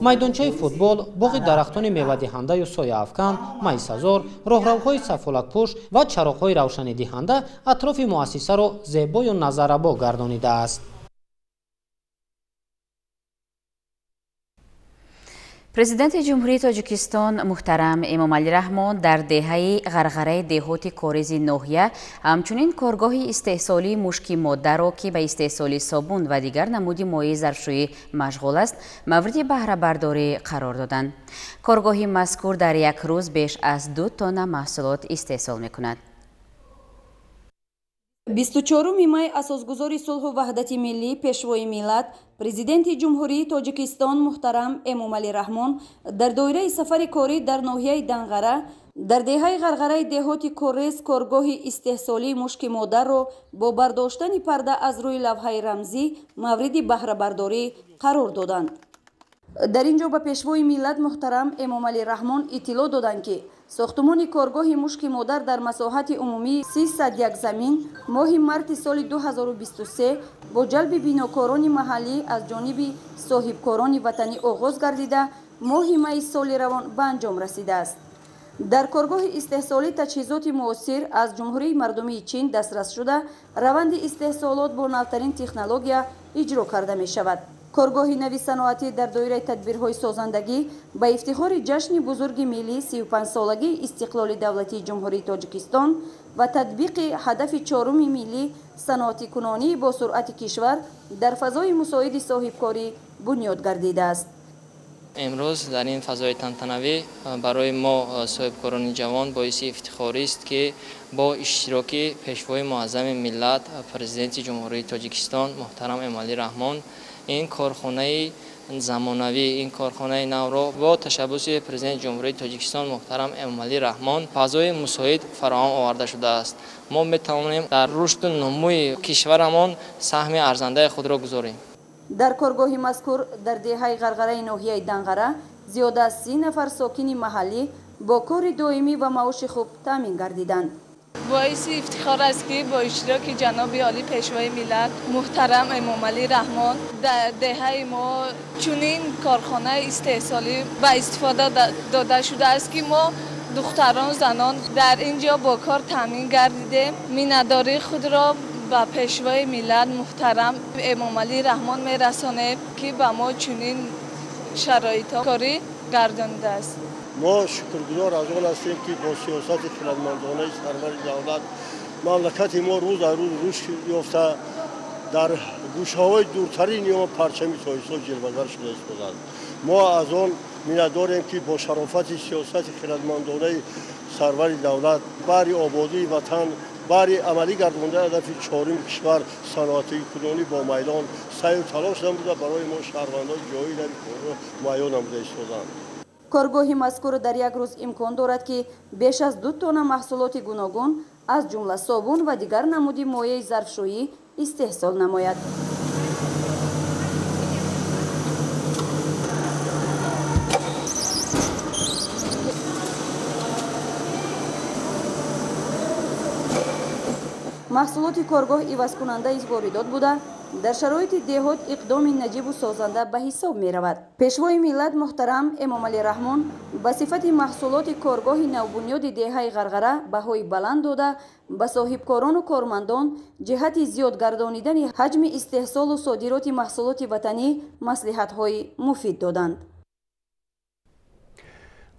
میدانچه فوتبال، باغ درختان میوه دهنده و سایه افکن، میسازار، راهروهای سفالک پوش و چراغ‌های روشنی دهنده اطراف مؤسسه را زیبا و نظرآبا گردانیده است. پرزیدنت جمهوری تاجیکستان محترم امام علی رحمان در دهه غرغره دهات کارز ناحیه همچنین کارگاه استحصالی مشکی ماده را که به استحصال صابون و دیگر نمودی مایع ظرفشویی مشغول است مورد بهره برداری قرار دادند. کارگاه مذکور در یک روز بیش از 2 تن محصولات استحصال می‌کند. 24 مای اساسگزاری صلح و وحدت ملی پیشوای ملت پرزیدنت جمهوری تاجیکستان محترم امام علی رحمان در دایره سفر کاری در ناحیه دنغره در دهه غرغره دهات کورز کارگاه استحصالی مشک مادر را با برداشتن پرده از روی لوحه رمزی مورد بهره برداری قرار دادند. در اینجا به پیشوای ملت محترم امام علی رحمان اطلاع دادند که ساختمان کارگاه مشک مادر در مساحت عمومی 301 زمین ماه مارس سال 2023 با جلب بیناکاران محلی از جانب صاحبکاران وطنی آغاز گردیده ماه می سال روان به انجام رسیده است. در کارگاه استحصالی تجهیزات معاصر از جمهوری مردمی چین دسترس شده روند استحصالات با نوترین تکنولوژی اجرا کرده می شود. کارگاه نوی صنعتی در دایره تدبیرهای سازندگی به افتخار جشن بزرگ ملی 35 سالگی استقلال دولتی جمهوری تاجیکستان و تطبیق هدف 4 ملی صنعتی کنانی با سرعت کشور در فضای مساعد صاحبکاری بنیاد گردیده است. امروز در این فضای تنتنوی برای ما صاحبکاران جوان باعث افتخاری است که با اشتراک پیشوای معظم ملت پرزیدنت جمهوری تاجیکستان محترم امام علی رحمان این کارخانه زمانوی، این کارخانه نو را با تشبث پرزیدنت جمهوری تاجیکستان محترم امام علی رحمان فضای مساعد فراهم آورده شده است. ما میتوانیم در رشد و نموی کشورمان سهم ارزنده خود را گذاریم. در کارگاه مذکور در دهه غرغره ناحیه دنغره زیاده از 30 نفر ساکن محلی با کار دائمی و معاش خوب تامین گردیدند. باعث افتخار است که با اشتراک جناب عالی پیشوای ملت محترم امام علی رحمان در دهه ما چنین کارخانه استحصالی به استفاده داده شده است که ما دختران زنان در اینجا با کار تامین گردیده مینداری خود را به پیشوای ملت محترم امام علی رحمان میرسانیم که به ما چنین شرایط کاری گردانده است. ما شکرگزار از آن هستیم که با سیاست خردمندانه سرور دولت مملکت ما روز از روز رشد یافته дар гӯшаҳои дуртарин ё парчами соҳисо ҷилвазар шуда истоданд. мо аз он миннатдорем ки бо шарофати сиёсати хиратмандонаи сарвари давлат баҳри ободии ватан баҳри амалӣ гардонидани ҳадафи чорум кишвар саноатии кунонӣ бо майдон сайю талош намуда барои мо шаҳрвандони ҷои дар корро муайён намуда истоданд. коргоҳи мазкур дар як рӯз имкон дорад ки беш аз 2 тонна маҳсулоти гуногун аз ҷумла собун ва дигар намуди моеъи зарфшӯӣ истеҳсол намояд. маҳсулоти коргоҳ ивазкунандаи воридот буда дар шароити деҳот иқдоми наҷибу созанда ба ҳисоб меравад. пешвои миллат муҳтарам Эмомалӣ Раҳмон ба сифати маҳсулоти коргоҳи навбунёди деҳаи Ғарғара баҳои баланд дода ба соҳибкорону кормандон ҷиҳати зиёд гардонидани ҳаҷми истеҳсолу содироти маҳсулоти ватанӣ маслиҳатҳои муфид доданд.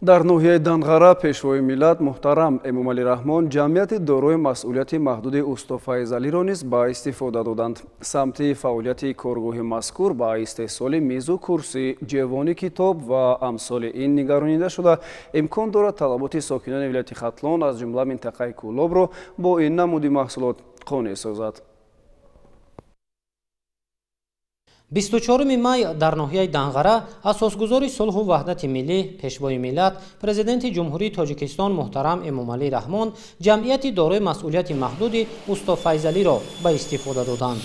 дар ноҳияи Данғара пешвои миллат муҳтарам Эмомалӣ Раҳмон ҷамъияти дорои масъулияти маҳдуди Устофайзалиро низ ба истифода доданд. Самти фаъолияти коргоҳи мазкур ба истеҳсоли мезу курсӣ, ҷевони китоб ва амсоли ин нигаронида шуда, имкон дорад талаботи сокинони вилояти Хатлон аз ҷумла минтақаи Кӯлобро бо ин намуди маҳсулот қонеъ созад. 24 май дар ноҳияи Данғара асосгузори сулҳу ваҳдати миллӣ пешвои миллат президенти ҷумҳурии Тоҷикистон муҳтарам Эмомалӣ Раҳмон ҷамъияти дорои масъулияти маҳдуди Устофайзалиро ба истифода доданд.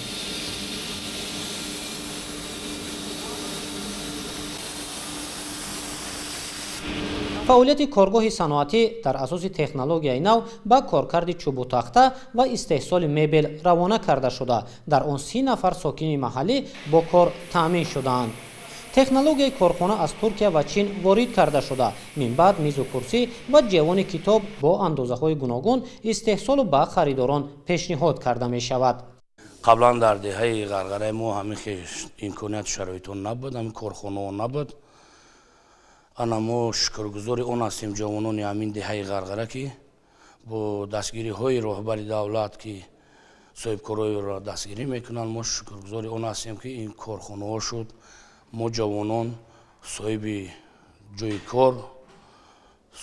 фаъолияти коргоҳи саноатӣ дар асоси технологияи нав ба коркарди чӯбу тахта ва истеҳсоли мебел равона карда шуда, дар он 30 нафар сокини маҳаллӣ бо кор таъмин шудаанд. технологияи корхона аз Туркия ва Чин ворид карда шуда, минбаъд мизу курсӣ ва ҷевони китоб бо андозаҳои гуногун истеҳсолу ба харидорон пешниҳод карда мешавад. қаблан дар деҳаи Ғарғараи мо ҳамин имконияту шароитон набуд, ҳамин корхонаҳо набуд. ана мо шукргузори он ҳастем ҷавонони ҳамин деҳаи Ғарғара ки бо дастгириҳои роҳбари давлат ки соҳибкороро дастгирӣ мекунанд, мо шукргузори он ҳастем ки ин корхонаҳо шуд, мо ҷавонон соҳиби ҷойи кор,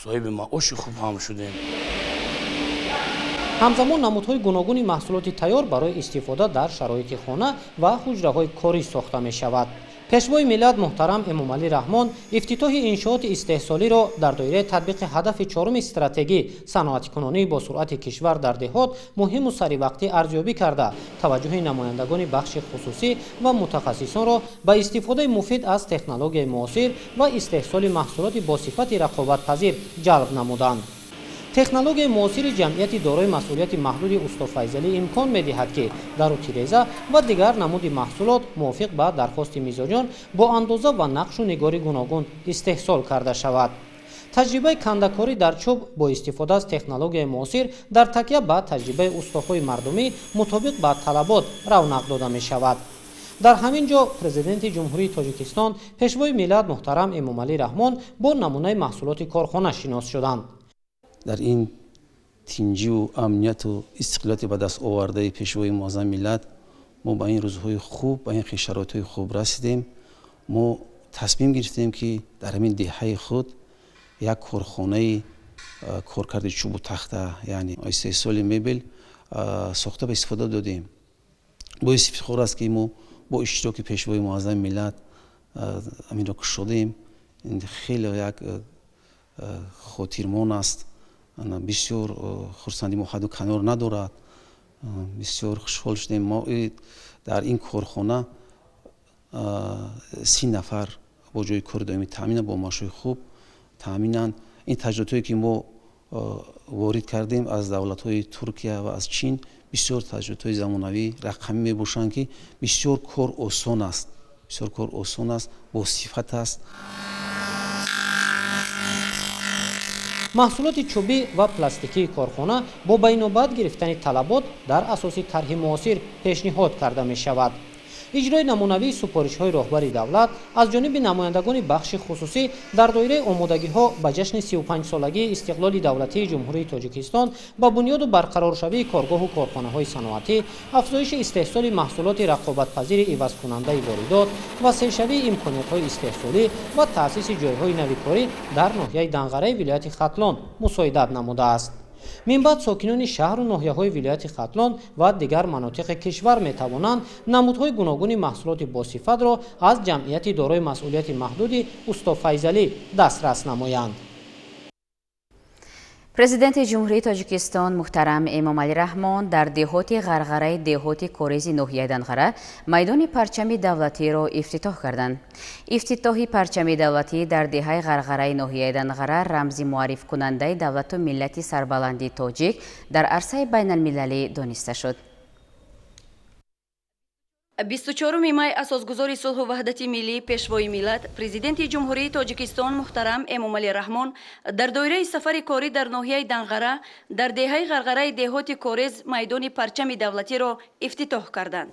соҳиби маоши хуб ҳам шудем. ҳамзамон намудҳои гуногуни маҳсулоти тайёр барои истифода дар шароити хона ва ҳуҷраҳои корӣ сохта мешавад. пешвои миллат муҳтарам Эмомалӣ Раҳмон ифтитоҳи иншооти истеҳсолиро дар доираи татбиқи ҳадафи чоруми стратегӣ саноатикунонӣ бо суръати кишвар дар деҳот муҳиму саривақтӣ арзёбӣ карда, таваҷҷӯҳи намояндагони бахши хусусӣ ва мутахассисонро ба истифодаи муфид аз технологияи муосир ва истеҳсоли маҳсулоти бо сифати рақобатпазир ҷалб намуданд. технологияи муосири ҷамъияти дорои масъулияти маҳдуди Устофайзалӣ имкон медиҳад ки дару тиреза ва дигар намуди маҳсулот мувофиқ ба дархости мизоҷон бо андоза ва нақшу нигори гуногун истеҳсол карда шавад. таҷрибаи кандакорӣ дар чӯб бо истифода аз технологияи муосир дар такя ба таҷрибаи устохои мардумӣ мутобиқ ба талабот равнақ дода мешавад. дар ҳамин ҷо президенти ҷумҳурии Тоҷикистон пешвои миллат муҳтарам Эмомалӣ Раҳмон бо намунаи маҳсулоти корхона шинос шуданд. дар ин тинҷиву амнияту истиқлолияти ба даст овардаи пешвои муаззами миллат мо ба ин рӯзҳои хуб, ба ин шароитҳои хуб расидем. мо тасмим гирифтем ки дар ҳамин деҳаи худ як корхонаи коркарди чӯбу тахта, яъне истеҳсоли мебел сохта ба истифода додем. боиси ифтихор аст ки мо бо иштироки пешвои муаззами миллат аминро кушодем. хеле як хотирмон аст. бисёр хурсандӣ мо ҳадду канор надорад. бисёр хушҳол шудем. мо дар ин корхона 30 нафар бо ҷои кори доимӣ таъминанд, бо маошҳои хуб таъминанд. ин таҷҳидоте ки мо ворид кардем аз давлатҳои Туркия ва аз Чин бисёр таҷҳидоти замонавӣ рақамӣ мебошанд ки бисёр кор осон аст, бисёр кор осон аст, босифат аст. маҳсулоти чӯбӣ ва пластикии корхона бо ба инобат гирифтани талабот дар асоси тарҳи муосир пешниҳод карда мешавад. اجرای نمونوی سفارش‌های راهبری دولت از جانب نمایندگان بخش خصوصی در دایره آمادگی‌ها به جشن 35 سالگی استقلال دولتی جمهوری تاجیکستان با بنیاد برقرارشوی کارگاه و کارخانه‌های صنعتی، افزایش استحصال محصولات رقابت‌پذیر عوض کننده واردات و سه‌شوی امکانات‌های استحصالی و تأسیس جای‌های نوی کاری در ناحیه دنغره ولایت ختلان مساعدت نموده است. من بعد ساکنان شهر و ناحیه‌های ولایت ختلان و دیگر مناطق کشور می‌توانند نمودهای گوناگون محصولات باصفت را از جمعیت دارای مسئولیت محدود استا فیضلی دسترس نمایند. президенти ҷумҳурии тоҷикистон муҳтарам эмомалӣ раҳмон дар деҳоти ғарғараи деҳоти корези ноҳияи данғара майдони парчами давлатиро ифтитоҳ карданд. ифтитоҳи парчами давлатӣ дар деҳаи ғарғараи ноҳияи данғара рамзи муаррифкунандаи давлату миллати сарбаланди тоҷик дар арсаи байналмилалӣ дониста шуд. 24 май асосгузори сулҳу ваҳдати миллӣ пешвои миллат президенти ҷумҳурии тоҷикистон муҳтарам эмомалӣ раҳмон дар доираи сафари корӣ дар ноҳияи данғара дар деҳаи ғарғараи деҳоти корез майдони парчами давлатиро ифтитоҳ карданд.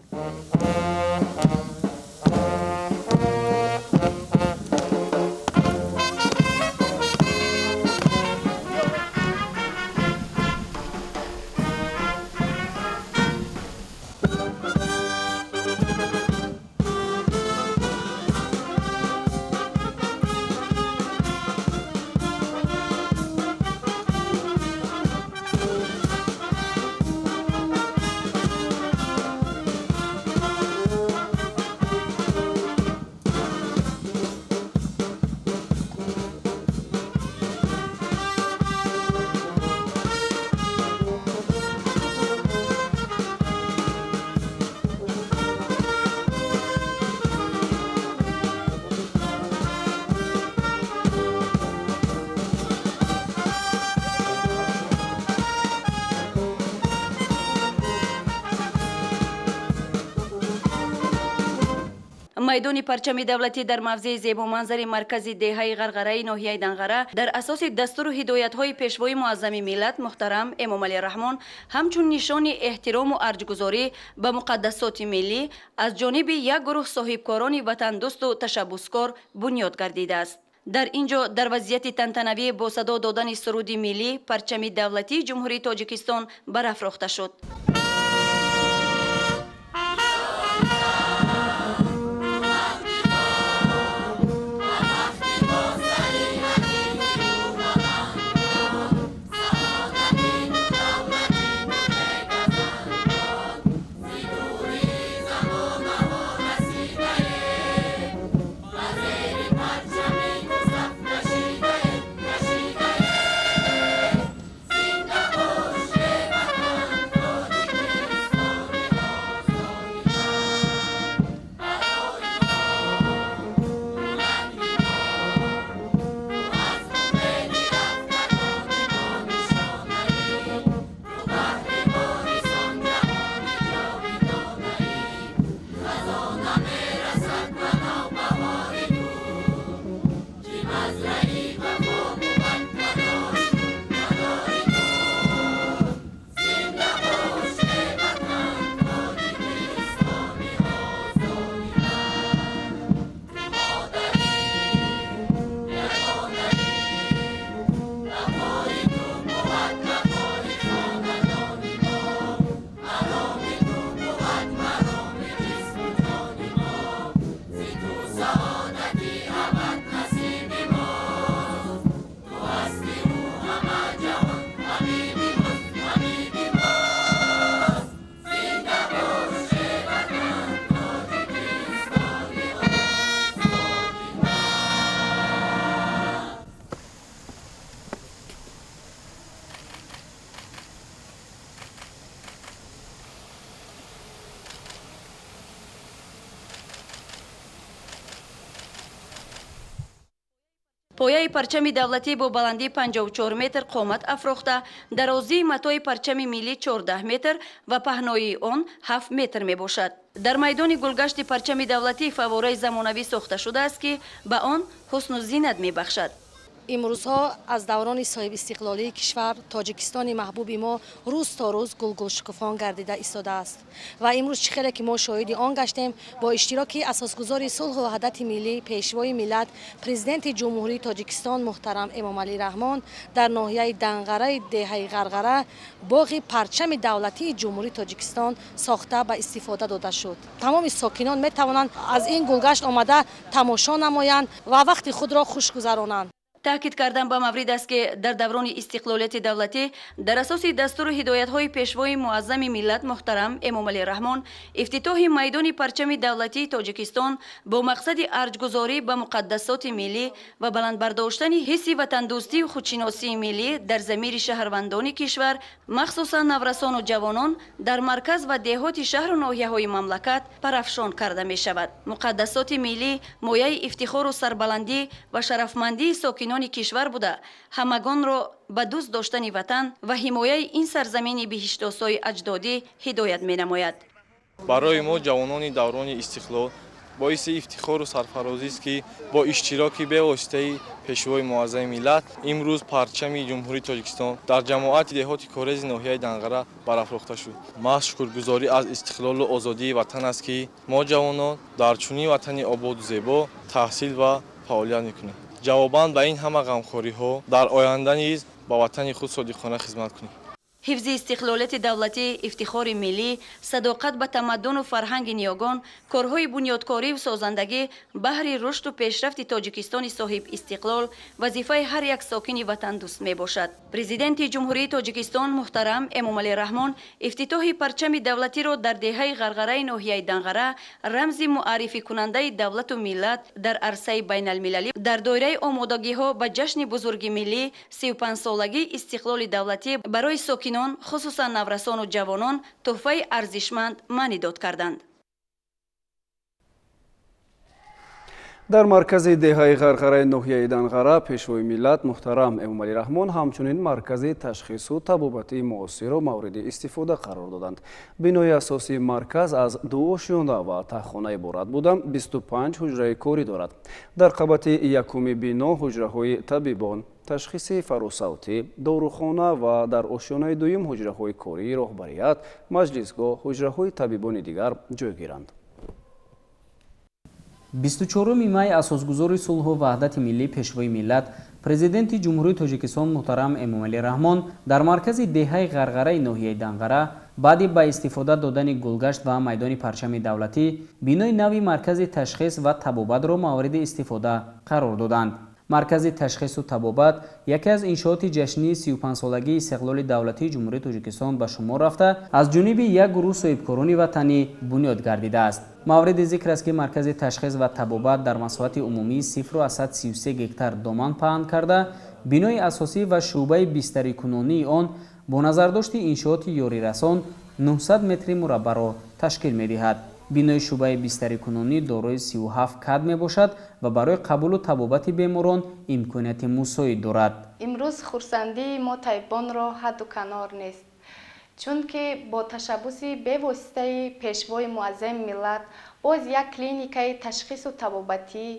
майдони парчами давлатӣ дар мавзеи зебоманзари маркази деҳаи ғарғараи ноҳияи данғара дар асоси дастуру ҳидоятҳои пешвои муаззами миллат муҳтарам эмомалӣ раҳмон ҳамчун нишони эҳтирому арҷгузорӣ ба муқаддасоти миллӣ аз ҷониби як гурӯҳ соҳибкорони ватандӯсту ташаббускор бунёд гардидааст. дар ин ҷо дар вазъияти тантанавӣ бо садо додани суруди миллӣ парчами давлатии ҷумҳурии тоҷикистон барафрохта шуд. پایه پرچم دولتی با بلندی 54 متر قامت افروخته، درازی متای پرچم ملی 14 متر و پهنایی آن 7 متر می باشد. در میدان گلگشت پرچم دولتی فواره زمانوی ساخته شده است که به آن حسن و زینت می بخشد. امروزها از دوران صاحب استقلالی کشور تاجیکستان محبوب ما روز تا روز گل شکوفان گردیده ایستاده است و امروز چقدر که ما شاهد آن گشتیم با اشتراک اساسگزار صلح و وحدت ملی پیشوای ملت پرزیدنت جمهوری تاجیکستان محترم امامعلی رحمان در ناحیه دنغره دهه غرغره باغ پرچم دولتی جمهوری تاجیکستان ساخته به استفاده داده شد. تمام ساکنان می توانند از این گلگشت آمده تماشا نمایند و وقت خود را خوش گذرانند. تأکید کردن با مورد است که در دوران استقلالیت دولتی در اساس دستور و هدایت‌های پیشوای معظم ملت محترم امامعلی رحمان افتتاح میدان پرچم دولتی تاجیکستان با مقصد ارجگذاری به مقدسات ملی و بلند برداشتن حس وطن دوستی و خودشناسی ملی در ضمیر شهروندان کشور مخصوصا نورسان و جوانان در مرکز و دهات شهر و ناحیه‌های مملکت پرافشان کرده می شود. مقدسات ملی مایه افتخار و سربلندی و شرفمندی ساکنان کشور بوده همگان را به دوست داشتن وطن و حمایه این سرزمین بهشت‌آسای اجدادی هدایت می نماید. برای ما جوانان دوران استقلال باعث افتخار و سرفرازی است که با اشتراک به واسطه پیشوای معظم ملت امروز پرچم جمهوری تاجیکستان در جماعت دهات کارز ناحیه دنغره برافروخته شد. محض شکرگزاری از استقلال و آزادی وطن است که ما جوانان در چنین وطن آباد و زیبا تحصیل و فعالیت میکنیم. جواباً به این همه غمخوری‌ها در آینده نیز با وطن خود صادقانه خدمت کنیم. حفظ استقلالیت دولتی، افتخار ملی، صداقت به تمدن و فرهنگ نیاگان، کارهای بنیادکاری و سازندگی بهر رشد و پیشرفت تاجیکستان صاحب استقلال وظیفه هر یک ساکن وطن دوست می باشد. پرزیدنت جمهوری تاجیکستان محترم امامعلی رحمان افتتاح پرچم دولتی را در دهه غرغره ناحیه دنغره رمز معرفی کننده دولت و ملت در عرصه بین المللی در دایره آمادگی ها به جشن بزرگ ملی 35 سالگی استقلال دولتی برای ساکن خصوصا نورسان و جوانان تحفه ارزشمند معنی داد کردند. در مرکز دهه غرغره ناحیه دنغره پیشوای ملت محترم امامعلی رحمان همچنین مرکز تشخیص و طبابتی معاصر و مورد استفاده قرار دادند. بنای اساسی مرکز از 2 آشیانه و تخانه عبارت بوده 25 حجره کاری دارد. در قبط یکم بنا حجره های طبیبان، تشخیص فراسوتی، داروخانه و در آشیانه دویم حجره های کاری راهبریت، مجلسگاه، حجره های طبیبان دیگر جای گیرند. 24 می اساسگزار صلح و وحدت ملی پیشوای ملت پرزیدنت جمهوری تاجیکستان محترم امامعلی رحمان در مرکز دهه غرغره ناحیه دنغره بعد با استفاده دادن گلگشت و میدان پرچم دولتی بنای نوی مرکز تشخیص و طبابت را مورد استفاده قرار دادند. مرکز تشخیص و طبابت یکی از انشاءات جشنی 35 سالگی استقلال دولتی جمهوری تاجیکستان به شمار رفته از جانب یک گروه صاحبکاران وطنی بنیاد گردیده است. مورد ذکر است که مرکز تشخیص و طبابت در مساحت عمومی 0.33 هکتار دامن پهن کرده بنای اساسی و شعبه بستری کنونی آن با نظرداشت انشاءات یاری رسان 900 متر مربع را تشکیل می دهد. بنای شعبه بستری کنونی دارای 37 کد می باشد و برای قبول و طبابت بیماران امکانیت مساعد دارد. امروز خرسندی ما طبیبان را حد و کنار نیست، چون که با تشبث به واسطه پیشوای معظم ملت باز یک کلینیکای تشخیص و طبابتی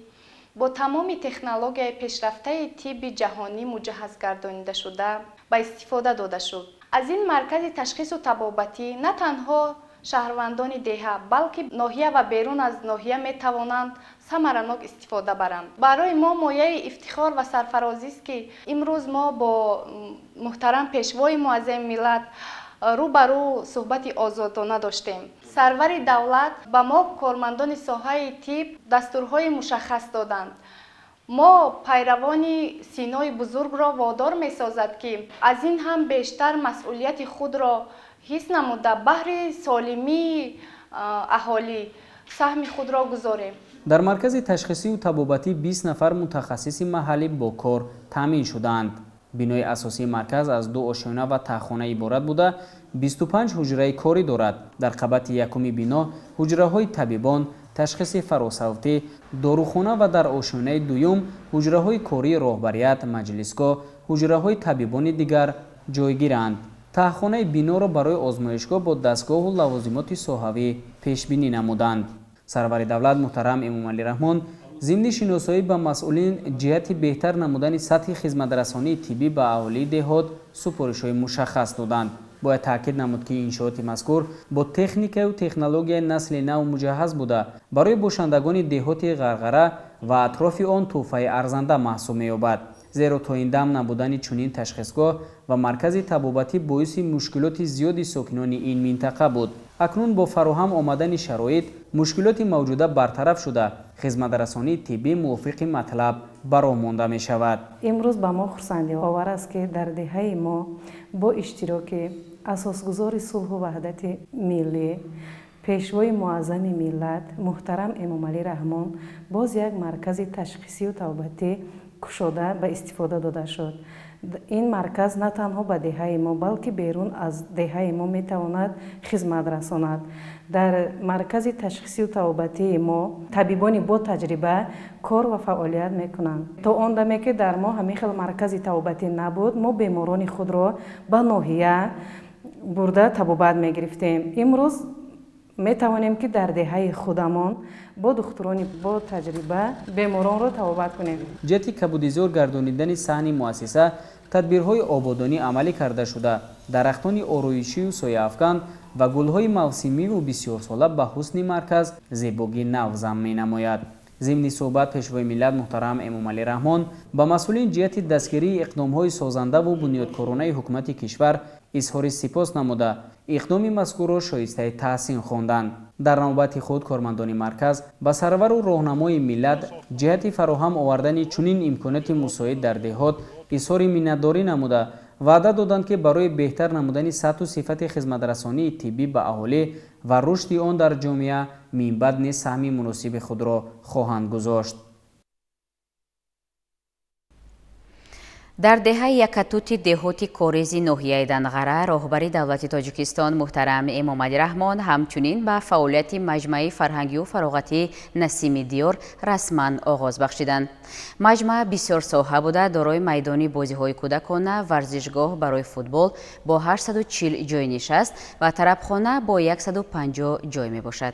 با تمام تکنولوژی پیشرفته طب جهانی مجهز گردانیده شده به استفاده داده شد. از این مرکز تشخیص و طبابتی نه تنها شهروندان دهه بلکه ناحیه و بیرون از ناحیه می توانند ثمرناک استفاده برند. برای ما مایه افتخار و سرفرازی است که امروز ما با محترم پیشوای معظم ملت روبرو صحبت آزادانه داشتیم. سرور دولت به ما کارمندان ساحه طب دستورهای مشخص دادند. ما پیروان سینای بزرگ را وادار می سازد که از این هم بیشتر مسئولیت خود را حس نموده بهر سالمی اهالی سهم خود را گذاریم. در مرکز تشخیصی و طبابتی 20 نفر متخصص محلی با کار تامین شدند. بنای اساسی مرکز از 2 آشیانه و تخانه عبارت بوده 25 حجره کاری دارد. در قبط یکم بنا حجره های طبیبان، تشخیص فراسوتی، داروخانه و در آشیانه دوم حجره های کاری راهبریت، مجلسگاه، حجره های طبیبان دیگر جایگیرند. تخانه بنا را برای آزمایشگاه با دستگاه و لوازمات ساحوی پیش بینی نمودند. سرور دولت محترم امامعلی رحمان ضمن شناسایی به مسئولین جهت بهتر نمودن سطح خدمترسانی طبی به اهالی دهات سفارش‌های مشخص دادند. باید تاکید نمود که انشاءات مذکور با تکنیک و تکنولوژی نسل نو مجهز بوده برای باشندگان دهات غرغره و اطراف آن تحفه ارزنده محسوب می‌یابد. زیرا تا این دم نبودن چنین تشخیصگاه و مرکز طبابتی باعث مشکلات زیادی ساکنان این منطقه بود. اکنون با فراهم آمدن شرایط مشکلات موجوده برطرف شده، خدمترسانی طبی موافق مطلب برآ مانده می شود. امروز به ما خرسندی آور است که در دهه ما با اشتراک اساسگزار صلح و وحدت ملی پیشوای معظم ملت محترم امامعلی رحمان باز یک مرکز تشخیصی و توبتی کشاده به استفاده داده شد. این مرکز نه تنها به دهه ما بلکه بیرون از دهه ما می تواند خدمت رساند. در مرکز تشخیصی و توبتی ما طبیبان با تجربه کار و فعالیت می کنند. تا آن دمی که در ما همین خیلی مرکز توبتی نبود، ما بیماران خود را به ناحیه برده طبابت می گرفتیم. امروز می توانیم که در دهه خودمان با دکتران با تجربه بیماران را طبابت کنیم. جهت کبودیزور گردانیدن صحن مؤسسه تدبیرهای آبادانی عملی کرده شده. درختان آرایشی و سایه افکن و گلهای موسمی و بسیار ساله به حسن مرکز زیبایی نو ضم می نماید. ضمن صحبت پیشوای ملت محترم امامعلی رحمان با مسئولین جهت دستگیری اقدامهای سازنده و بنیادکارانه حکومت کشور اظهار سپاس نموده اقدام مذکور را شایسته تحسین خواندند. در نوبت خود کارمندان مرکز با سرور و راهنمای ملت جهت فراهم آوردن چنین امکانات مساعد در دهات اظهار منتداری نموده وعده دادند که برای بهتر نمودن سطح و صفت خدمترسانی طبی به اهالی و رشد آن در جامعه من بعد نیز سهم مناسب خود را خواهند گذاشت. در دهه یکتوت دهات کاریز ناحیه دنغره راهبری دولت تاجیکستان محترم امامعلی رحمان همچنین به فعالیت مجمع فرهنگی و فراغتی نسیم دیار رسما آغاز بخشیدند. مجمع بسیار ساحه بوده دارای میدان بازی‌های کودکانه، ورزشگاه برای فوتبال با 840 جای نشست و طربخانه با 150 جای می باشد.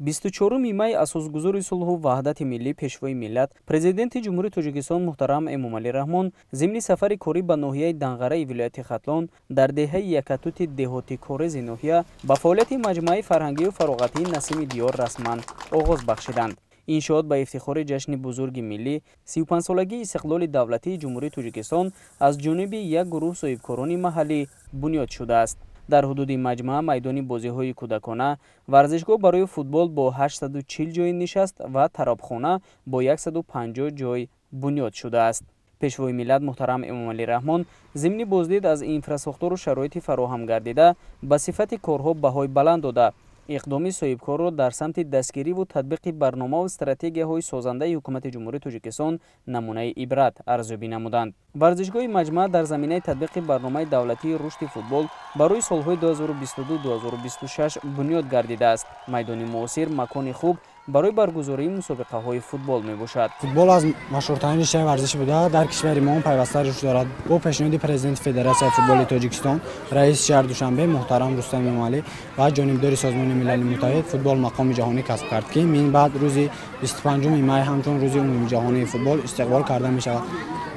24 می اساسگزار صلح و وحدت ملی پیشوای ملت پرزیدنت جمهوری تاجیکستان محترم امامعلی رحمان ضمن سفر کاری به ناحیه دنغره ولایت ختلان در دهه یکتوت دهات کاریز ناحیه با فعالیت مجمع فرهنگی و فراغتی نسیم دیار رسما آغاز بخشیدند. این شد به افتخار جشن بزرگ ملی 35 سالگی استقلال دولتی جمهوری تاجیکستان از جانب یک گروه صاحبکاران محلی بنیاد شده است. در حدود مجمع میدان بازی‌های کودکانه، ورزشگاه برای فوتبال با 840 جای نشست و طربخانه با 150 جای بنیاد شده است. پیشوای ملت محترم امامعلی رحمان ضمن بازدید از اینفراساختور و شرایط فراهم گردیده به صفت کارها بهای بلند داده اقدام صاحبکار را در سمت دستگیری و تطبیق برنامه و استراتژی‌های سازنده حکومت جمهوری تاجیکستان نمونه عبرت ارزیابی نمودند. ورزشگاه مجمع در زمینه تطبیق برنامه دولتی رشد فوتبال برای سالهای 2022-2026 بنیاد گردیده است. میدان معاصر مکان خوب برای برگزاری مسابقه‌های فوتبال میباشد. فوتبال از مشهورترین رشته ورزشی بوده در کشور ما پیوسته رشد دارد. با پیشنهاد پرزیدنت فدراسیون فوتبال تاجیکستان رئیس شهر دوشنبه محترم رستم امامعلی و جانبدار سازمان ملل متحد فوتبال مقام جهانی کسب کرد که من بعد روز 25 می همچون روز عمومی جهانی فوتبال استقبال کرده می شود.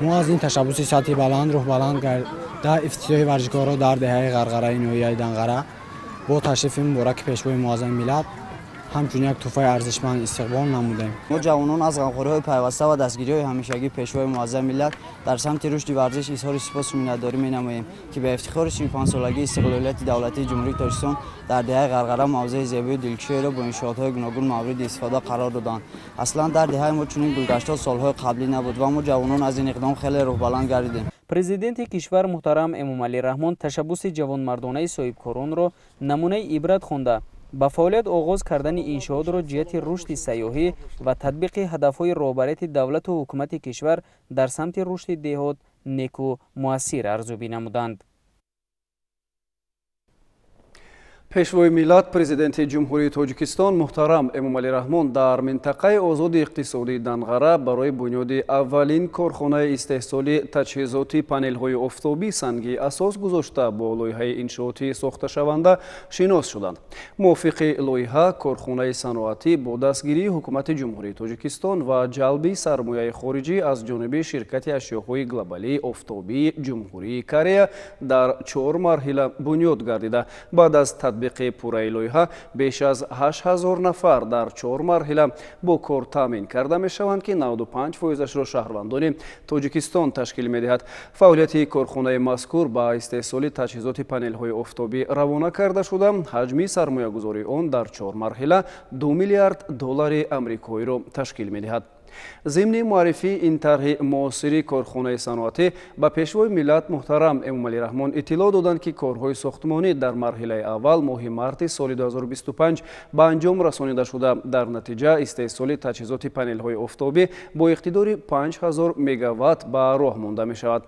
ما از این تشبث سطح بلند روح بلند در افتتاح ورزشگاه را در دهه غرغره ناحیه دنغره با تشریف مبارک پیشوای معظم ملت همچون یک تحفه ارزشمند استقبال نمودیم. ما جوانان از غمخوری‌های پیوسته و دستگیری‌های همیشگی پیشوای معظم ملت در سمت رشد ورزش اظهار سپاس و منتداری می‌نماییم که به افتخار 35 سالگی استقلالیت دولتی جمهوری تاجیکستان در دهه غرغره موضع زیبای و دلکشی را با انشاءات‌های گوناگون مورد استفاده قرار دادند. اصلا در دهه ما چنین گلگشت‌ها سال‌های قبلی نبود و ما جوانان از این اقدام خیلی روح بلند گردیدیم. پرزیدنت کشور محترم امامعلی رحمان تشبث جوانمردانه صاحبکاران را نمونه عبرت خوانده با فعالیت آغاز کردن انشاءات را جهت رشد سیاحی و تطبیق هدف‌های رهبریت دولت و حکومت کشور در سمت رشد دهات نیکو موثر ارزیابی نمودند. пешвои миллат президенти ҷумҳурии тоҷикистон муҳтарам эмомалӣ раҳмон дар минтақаи озоди иқтисодии данғара барои бунёди аввалин корхонаи истеҳсоли таҷҳизоти панелҳои офтобии сангӣ асос гузошта бо лоиҳаи иншооти сохташаванда шинос шуданд. мувофиқи лоиҳа корхонаи саноатӣ бо дастгирии ҳукумати ҷумҳурии тоҷикистон ва ҷалби сармояи хориҷӣ аз ҷониби ширкати ашёҳои глобалии офтобии ҷумҳурии Корея дар 4 марҳила бунёд гардида баъд аз татбиқи пурраи лоиҳа беш аз 8000 нафар дар 4 марҳила бо кор таъмин карда мешаванд ки 95%-ашро шаҳрвандони тоҷикистон ташкил медиҳад. фаъолияти корхонаи мазкур ба истеҳсоли таҷҳизоти панелҳои офтобӣ равона карда шуда ҳаҷми сармоягузории он дар 4 марҳила $2 миллиард амрикоиро ташкил медиҳад. ضمن معرفی این طرح معاصری کارخانه صنعتی با پیشوای ملت محترم امامعلی رحمان اطلاع دادند که کارهای ساختمانی در مرحله اول ماه مارس سال 2025 به انجام رسانیده شده. در نتیجه استحصال تجهیزات پنل‌های آفتابی با اقتدار 5000 مگاوات به راه مانده می شود.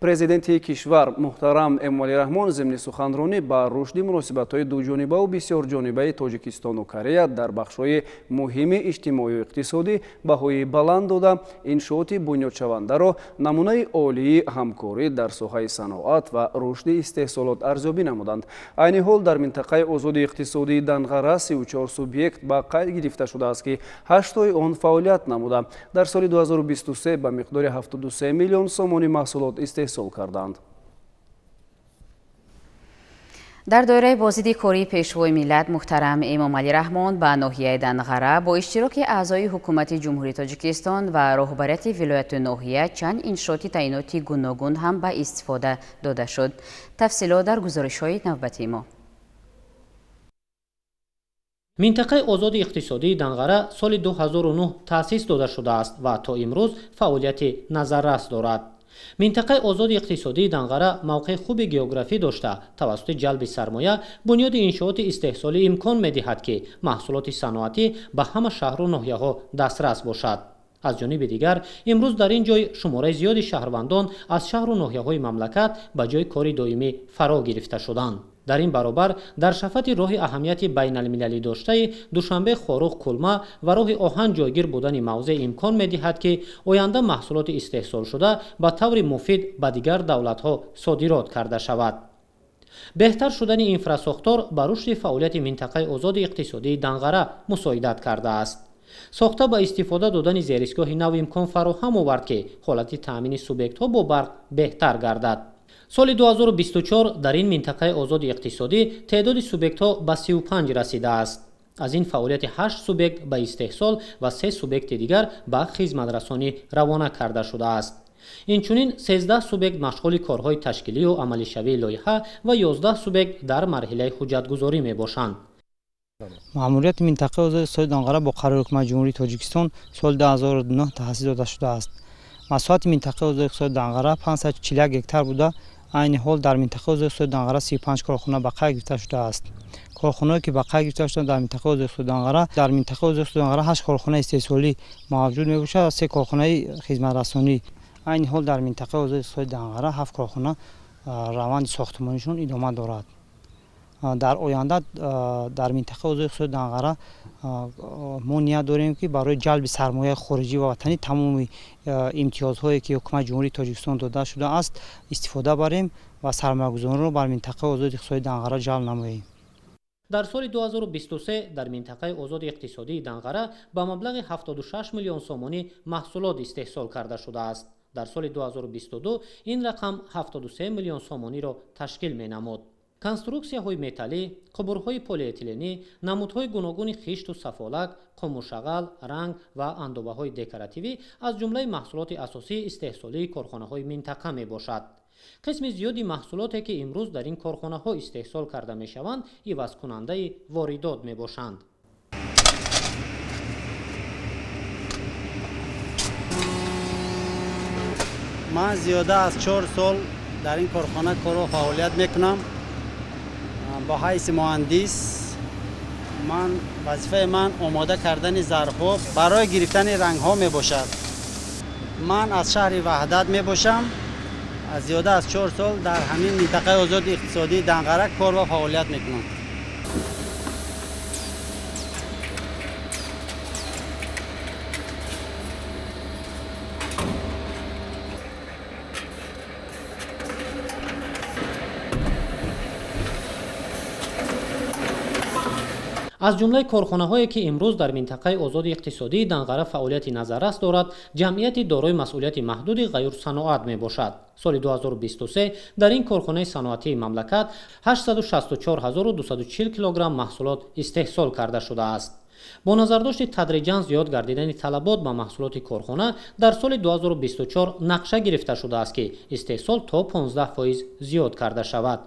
پرزیدنت کشور محترم امامعلی رحمان ضمن سخنرانی با رشد مناسبت‌های دوجانبه و بسیار جانبه تاجیکستان و کره در بخش‌های مهم اجتماعی و اقتصادی بهای بلند داده انشاءات بنیادشونده را نمونه عالی همکاری در ساحه صنعت و رشد استحصالات ارزیابی نمودند. عین حال در منطقه آزاد اقتصادی دنغره 34 سوبیکت با قید گرفته شده است که 8 تای آن فعالیت نموده. در سال 2023 به مقدار 73 میلیون سومانی محصولات استحصال کردند. در دوره بازدید کاری پیشوای ملت محترم امامعلی رحمان به ناحیه دنغره با اشتراک اعضای حکومت جمهوری تاجیکستان و رهبریت ولایت ناحیه چند انشاءات تعییناتی گوناگون هم به استفاده داده شد. تفصیلات در گزارش‌های نوبتی ما. منطقه آزاد اقتصادی دنغره سال 2009 تأسیس داده شده است و تا امروز فعالیت نظررس دارد. منطقه آزاد اقتصادی دنغره موقع خوب گئوگرافی داشته توسط جلب سرمایه بنیاد انشاءات استحصالی امکان می‌دهد که محصولات صنعتی به همه شهر و ناحیه‌ها دسترس باشد. از جانب دیگر امروز در این جای شماره زیادی شهروندان از شهر و ناحیه‌های مملکت به جای کاری دائمی فرا گرفته شدند. در این برابر در شفت راه اهمیت بین المللی داشته دوشنبه خاروق کلمه و راه آهن جایگیر بودن موضع امکان می‌دهد که آینده محصولات استحصال شده به طور مفید به دیگر دولت‌ها صادرات کرده شود. بهتر شدن اینفراساختار به رشد فعالیت منطقه آزاد اقتصادی دنغره مساعدت کرده است. ساخته با استفاده دادن زیرسگاه نو امکان فراهم آورد که حالت تامین سوبیکت‌ها با برق بهتر گردد. سال 2024 در این منطقه آزاد اقتصادی تعداد سوبیکت‌ها به 35 رسیده است. از این فعالیت 8 سوبیکت به استحصال و 3 سوبیکت دیگر به خدمت‌رسانی روانه کرده شده است. اینچنین 13 سوبیکت مشغول کارهای تشکیلی و عملی شوی لایحه و 11 سوبیکت در مرحله حجت‌گذاری می‌باشند. مأموریت منطقه آزاد اقتصادی دنغره با قرار حکومت جمهوری تاجیکستان سال 2009 تأسیس داده شده است. مساحت منطقه آزاد اقتصادی دنغره 541 هکتار بوده. عین حال در منطقه آزاد اقتصادی دنغره 35 کارخانه بقا گرفته شده است. کارخانه‌ای که بقا گرفته شده در منطقه آزاد اقتصادی دنغره در منطقه آزاد اقتصادی دنغره 8 کارخانه استحصالی موجود می‌باشد و 3 کارخانه خدمت‌رسانی. عین حال در منطقه آزاد اقتصادی دنغره 7 کارخانه روند ساختمانیشون ادامه دارد. در آینده در منطقه آزاد اقتصادی دنغره ما نیت داریم که برای جلب سرمایه خارجی و وطنی تمام امتیازهایی که حکومت جمهوری تاجیکستان داده شده است استفاده بریم و سرمایه‌گذاران را بر منطقه آزاد اقتصادی دنغره جلب نماییم. در سال 2023 در منطقه آزاد اقتصادی دنغره به مبلغ 76 میلیون سومانی محصولات استحصال کرده شده است. در سال 2022 این رقم 73 میلیون سومانی را تشکیل می‌نمود. کنستروکسیاهای متالی، قبورهای پلی‌اتیلنی، نمودهای گوناگون خشت و سفالک، قمشغل، رنگ و اندوبه‌های دکوراتیوی از جمله محصولات اساسی استحصالی کارخانه‌های منطقه میباشد. قسم زیادی محصولاتی که امروز در این کارخانه‌ها استحصال کرده میشوند، عوض کننده واردات میباشند. من زیاده از 4 سال در این کارخانه کار و فعالیت میکنم. با حیث مهندس من وظیفه من آماده کردن ظرف‌ها برای گرفتن رنگ‌ها میباشد. من از شهر وحدت میباشم. از زیاده از 4 سال در همین منطقه آزاد اقتصادی دنغره کار و فعالیت میکنم. از جمله کارخانه‌هایی که امروز در منطقه آزاد اقتصادی دنقره فعالیت نظررس دارد، جمعیتی دارای مسئولیت محدود غیر صنعت میباشد. سال 2023 در این کارخانه صنعتی مملکت 864240 کیلوگرم محصولات استحصال کرده شده است. با نظرداشت تدریجاً زیاد گردیدن طلبات به محصولات کارخانه، در سال 2024 نقشه گرفته شده است که استحصال تا 15% زیاد کرده شود.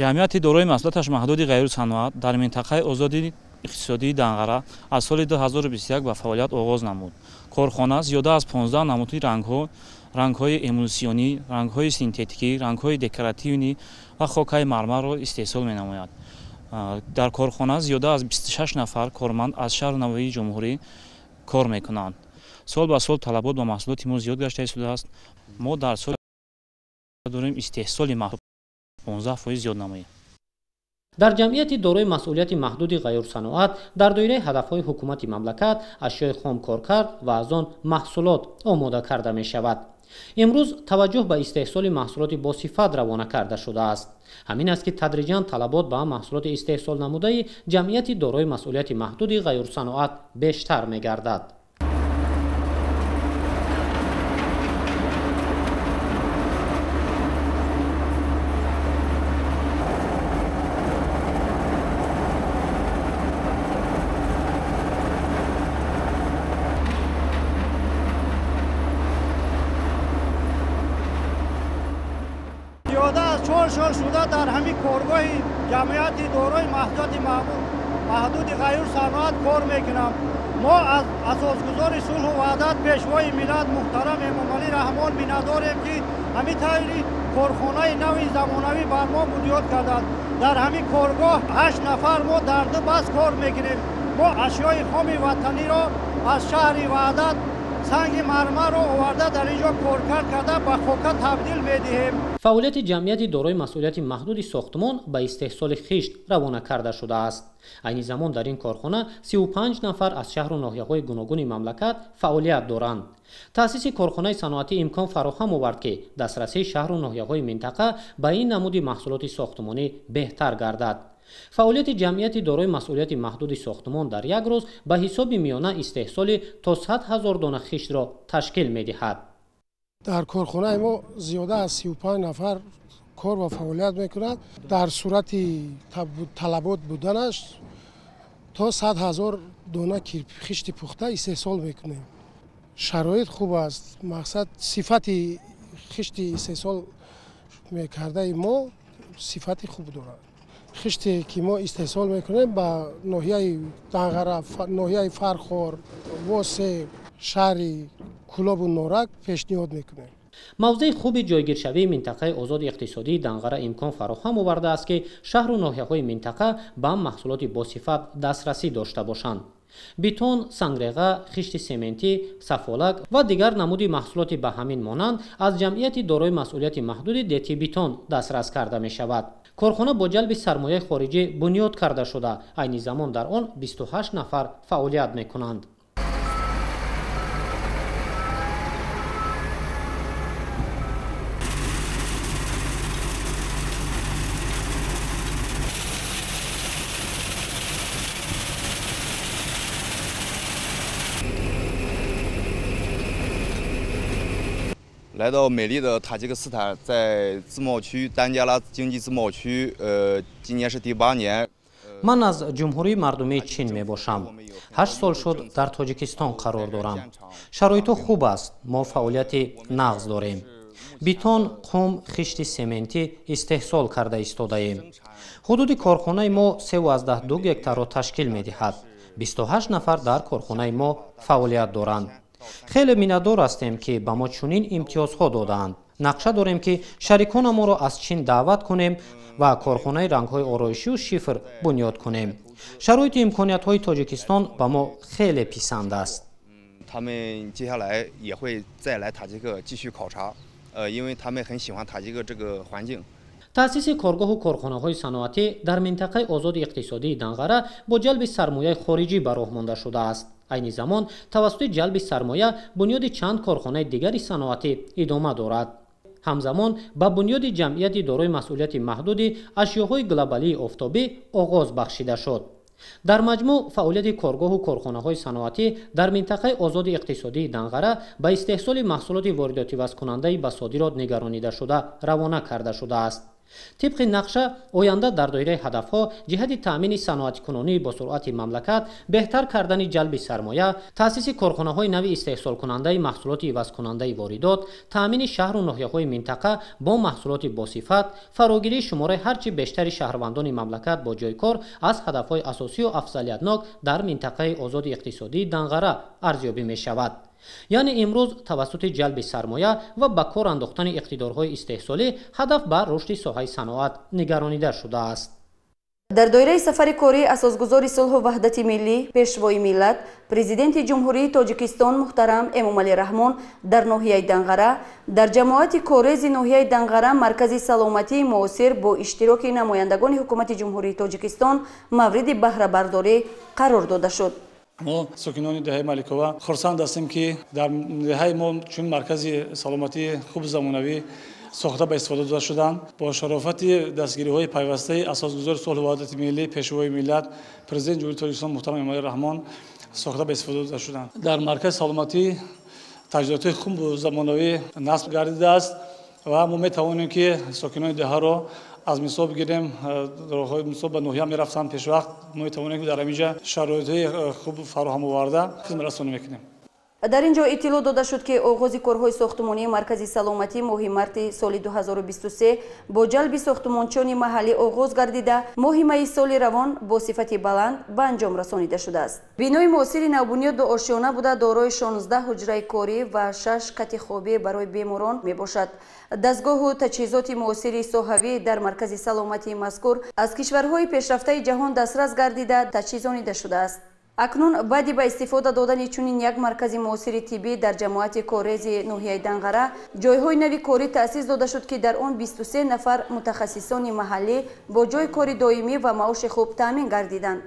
ҷамъияти дорои маҳсулоташ маҳдуди ғайрусаноат дар минтақаи озоди иқтисодии данғара аз соли 2021 ба фаъолият оғоз намуд. корхона зиёда аз 15 намуди рангҳои эмулсионӣ, рангҳои синтетикӣ, рангҳои декоративӣ ва хокаи мармарро истеҳсол менамояд. дар корхона зиёда аз 26 нафар корманд аз шаҳру навоии ҷумҳурӣ кор мекунанд. сол ба сол талабот ба маҳсулоти мо зиёд гашта истодааст. мо дар сол дорем истеҳсоли маҳсулот 15% зиёд намояд. در جمعیت دارای مسئولیت محدود غیرصنعت در دایره هدفهای حکومت مملکت اشیاء خام کارکرد و از آن محصولات آماده کرده می شود. امروز توجه به استحصال محصولات با صفت روانه کرده شده است. همین است که تدریجاً طلبات به محصولات استحصال نموده جمعیت دارای مسئولیت محدود غیرصنعت بیشتر می گردد. زیاده از 4 سال شده در همین کارگاه جمعیت دارای محدود غیر صنعت کار میکنم. ما از اساسگذار صلح و وحدت پیشوای ملت محترم امام علی رحمان می‌داریم که همین طوری کارخانه نوی زمانوی بر ما بنیاد کردند. در همین کارگاه 8 نفر ما در دو بس کار میکنیم. ما اشیای خام وطنی را از شهر وحدت سنگ مرمر رو آورده در اینجا کارکرد کرده به خاک تبدیل میدهیم. فعالیت جمعیت دارای مسئولیت محدود ساختمان به استحصال خشت روانه کرده شده است. عین زمان در این کارخانه 35 نفر از شهر و ناحیه‌های گوناگون مملکت فعالیت دارند. تأسیس کارخانه صنعتی امکان فراهم آورد که دسترسی شهر و ناحیه‌های منطقه به این نمود محصولات ساختمانی بهتر گردد. فعالیت جمعیت دارای مسئولیت محدود ساختمان در یک روز به حساب میانه استحصال تا 100,000 دانه خشت را تشکیل می‌دهد. در کارخانه ما زیاده از 35 نفر کار و فعالیت میکنند. در صورت طلبات بودنش تا 100,000 دانه خشت پخته استحصال میکنیم. شرایط خوب است. مقصد صفت خشت استحصال میکرده ما صفت خوب دارد. خشتی که ما استحصال میکنیم با ناحیه دنقره، ناحیه فرخار، واسه شهر کلاب و نورک پیشنهاد میکنیم. موضع خوب جایگیرشوی منطقه آزاد اقتصادی دنقره امکان فراهم آورده است که شهر و ناحیه‌های منطقه به محصولات با صفت دسترسی داشته باشند. بیتون، سنگرغه، خشت سمنتی، سفالک و دیگر نمودی محصولات به همین مانند از جمعیت دارای مسئولیت محدود دیتی بیتون دسترس کرده می شود. کارخانه با جلب سرمایه خارجی بنیاد کرده شده. عین زمان در آن 28 نفر فعالیت می کنند.来到美丽的塔吉克斯坦，在自贸区丹加拉经济自贸区，今年是第8年。 من از جمهوری مردمی چین می باشم. 8 سال شد در تاجیکستان قرار دارم. شرایط خوب است. ما فعالیت نغز داریم. بیتون، قم، خشت سمنتی استحصال کرده ایستاده ایم. حدود کارخانه ما 13 گکتار را تشکیل می دهد. 28 نفر در کارخانه ما فعالیت دارند. خیلی میندار هستیم که به ما چنین امتیازها دادند. نقشه داریم که شریکان ما را از چین دعوت کنیم و کارخانه رنگ‌های آرایشی و شیفر بنیاد کنیم. شرایط امکانیت‌های تاجیکستان به ما خیلی پسند است. 他们接下来也会再来塔吉克继续考察，因为他们很喜欢塔吉克这个环境。 تأسیس کارگاه و کارخانه‌های صنعتی در منطقه آزاد اقتصادی دنقره با جلب سرمایه خارجی به راه مانده شده است. айни замон тавассути ҷалби сармоя бунёди чанд корхонаи дигари саноатӣ идома дорад. ҳамзамон ба бунёди ҷамъияти дорои масъулияти маҳдуди ашёҳои глобалии офтобӣ оғоз бахшида шуд. дар маҷмӯъ фаъолияти коргоҳу корхонаҳои саноатӣ дар минтақаи озоди иқтисодии Данғара ба истеҳсоли маҳсулоти воридотивазкунандаи ба содирот нигаронида шуда равона карда шудааст. طبق نقشه آینده در دایره هدفها جهت تأمین صنعتی‌کنونی با سرعت مملکت، بهتر کردن جلب سرمایه، تأسیس کارخانه‌های نوی استحصال کننده محصولات عوض کننده واردات، تأمین شهر و ناحیه‌های منطقه با محصولات با صفت، فراگیری شماره هرچی بیشتر شهروندان مملکت با جای کار از هدفهای اساسی و افضلیتناک در منطقه آزاد اقتصادی دنغره ارزیابی می‌شود. یعنی امروز توسط جلب سرمایه و به کار انداختن اقتدارهای استحصالی هدف بر رشد ساحه صنعت نگرانیده شده است. در دایره سفر کاری اساسگذار صلح و وحدت ملی پیشوای ملت پرزیدنت جمهوری تاجیکستان محترم امامعلی رحمون در ناحیه دنغره در جماعت کاریز ناحیه دنغره مرکز سلامتی معاصر با اشتراک نمایندگان حکومت جمهوری تاجیکستان مورد بهره برداری قرار داده شد. ما ساکنان دهه ملکوه خرسند هستیم که در دهه ما چون مرکز سلامتی خوب زمانوی ساخته به استفاده داده شدند با شرافت دستگیری‌های پیوسته اساسگذار صلح و وحدت ملی پیشوای ملت پرزیدنت جمهوری تاجیکستان محترم امامعلی رحمان ساخته به استفاده داده شدند. در مرکز سلامتی تجهیزات خوب و زمانوی نصب گردیده است و ما می‌توانیم که ساکنان دهه را از مثال بگیریم راههای مثال به ناحیه می‌رفتن پیش وقت ما می‌توانیم در اینجا شرایط خوب فراهم آورده خدمت رسانی می‌کنیم. در اینجا اطلاع داده شد که آغاز کارهای ساختمانی مرکز سلامتی ماه مارس سال 2023 با جلب ساختمانچان محلی آغاز گردیده ماه می سال روان با صفت بلند به انجام رسانیده شده است. بینای معاصر نوبنیاد دو آشیانه بوده دارای 16 حجره کاری و 6 کت خوابی برای بیماران می باشد. دستگاه و تجهیزات معاصر صحوی در مرکز سلامتی مذکور از کشورهای پیشرفته جهان دسترس گردیده تجهیزانیده شده است. اکنون بعد با استفاده دادن چنین یک مرکز معاصر طبی در جماعت کاریز ناحیه دنغره جایهای نوی کاری تأسیس داده شد که در آن 23 نفر متخصصان محلی با جای کار دائمی و معاش خوب تامین گردیدند.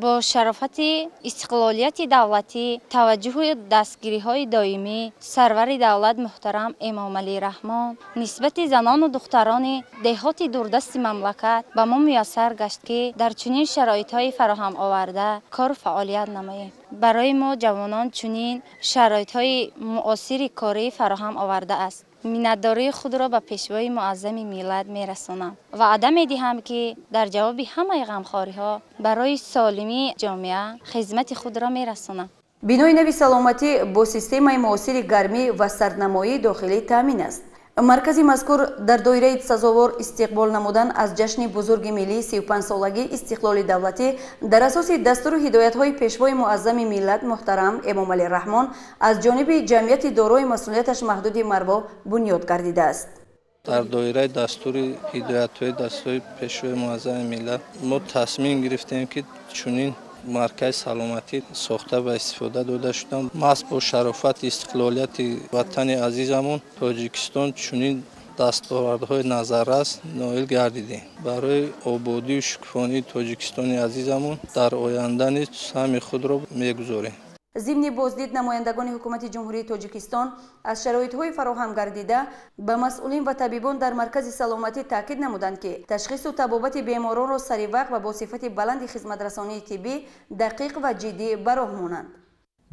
با شرافت استقلالیت دولتی، توجه دستگیری‌های دائمی، سرور دولت محترم امامعلی رحمان نسبت زنان و دختران دهات دوردست مملکت به ما میسر گشت که در چنین شرایط‌های فراهم آورده کار فعالیت نماییم. برای ما جوانان چنین شرایط‌های معاصر کاری فراهم آورده است. منتداری خود را به پیشوای معظم ملت میرسانم و وعده میدهم که در جواب همه غمخوری‌ها برای سالمی جامعه خدمت خود را میرسانم. بینای نوی سلامتی با سیستم معاصر گرمی و سردنمایی داخلی تامین است. مرکز مذکور در دایره سزاوار استقبال نمودن از جشن بزرگ ملی 35 سالگی استقلال دولتی در اساس دستور و هدایت‌های پیشوای معظم ملت محترم امامعلی رحمان از جانب جمعیت دارای مسئولیتش محدود مروا بنیاد گردیده است. در دایره دستور هدایت‌های دستور پیشوای معظم ملت ما تصمیم گرفتیم که چنین مرکز سلامتی ساخته و استفاده داده شدند. محض با شرافت استقلالیت وطن عزیزمون تاجیکستان چنین دستاوردهای نظررس نائل گردیدیم. برای آبادی و شکوفایی تاجیکستان عزیزمون در آینده نیز سهم خود را می‌گذاریم. ضمن بازدید نمایندگان حکومت جمهوری تاجیکستان از شرایط‌های فراهم گردیده به مسئولین و طبیبان در مرکز سلامتی تاکید نمودند که تشخیص و طبابت بیماران را سریع وقت و با صفت بلند خدمترسانی طبی دقیق و جدی به راه مانند.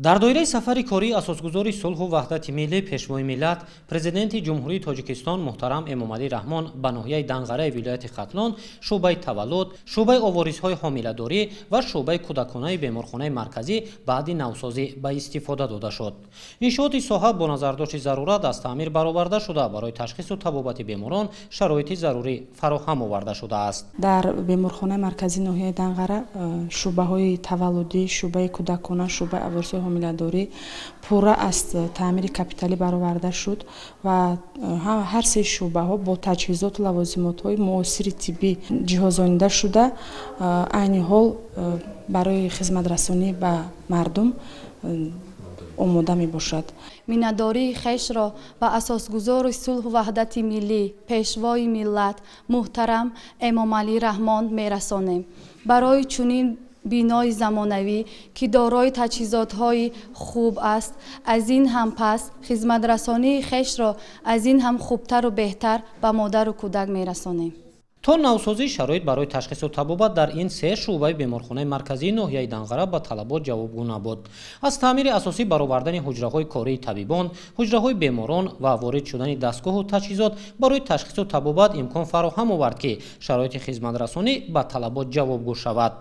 در دایره سفر کاری اساسگذار صلح و وحدت ملی پیشوای ملت پرزیدنت جمهوری تاجیکستان محترم امامعلی رحمان به ناحیه دنغره ولایت ختلان شعبه تولد، شعبه آوارزهای حامله‌داری و شعبه کودکانه بیمارخانه مرکزی بعد نوسازی به استفاده داده شد. انشاءات ساحه با نظرداشت ضرورت از تعمیر برآورده شده برای تشخیص و طبابت بیماران شرایط ضروری فراهم آورده شده است. در بیمارخانه مرکزی ناحیه دنغره شعبه‌های تولدی، شعبه کودکانه، شعبه آوارزهای حامله‌داری پوره است تعمیر کاپیتالی برآورده شد و هر سه شعبه ها با تجهیزات و لوازمات های معاصر طبی جهازانیده شده عین حال برای خدمت رسانی به مردم آماده می باشد. منتداری خویش را به اساسگذار صلح و وحدت ملی پیشوای ملت محترم امامعلی رحمان میرسانیم. برای چنین بینای زمانوی که دارای تجهیزات‌های خوب است، از این هم پس خدمت‌رسانی خویش را از این هم خوبتر و بهتر به مادر و کودک می‌رسانیم. تو نوسازی شرایط برای تشخیص و طبابت در این سه شعبه بیمارخانه مرکزی ناحیه دنقره به طلبات جوابگو نبود. از تعمیر اساسی برآوردن حجره‌های کاری طبیبان، حجره‌های بیماران و وارد شدن دستگاه و تجهیزات برای تشخیص و طبابت امکان فراهم آورد که شرایط خدمت‌رسانی به طلبات جوابگو شود.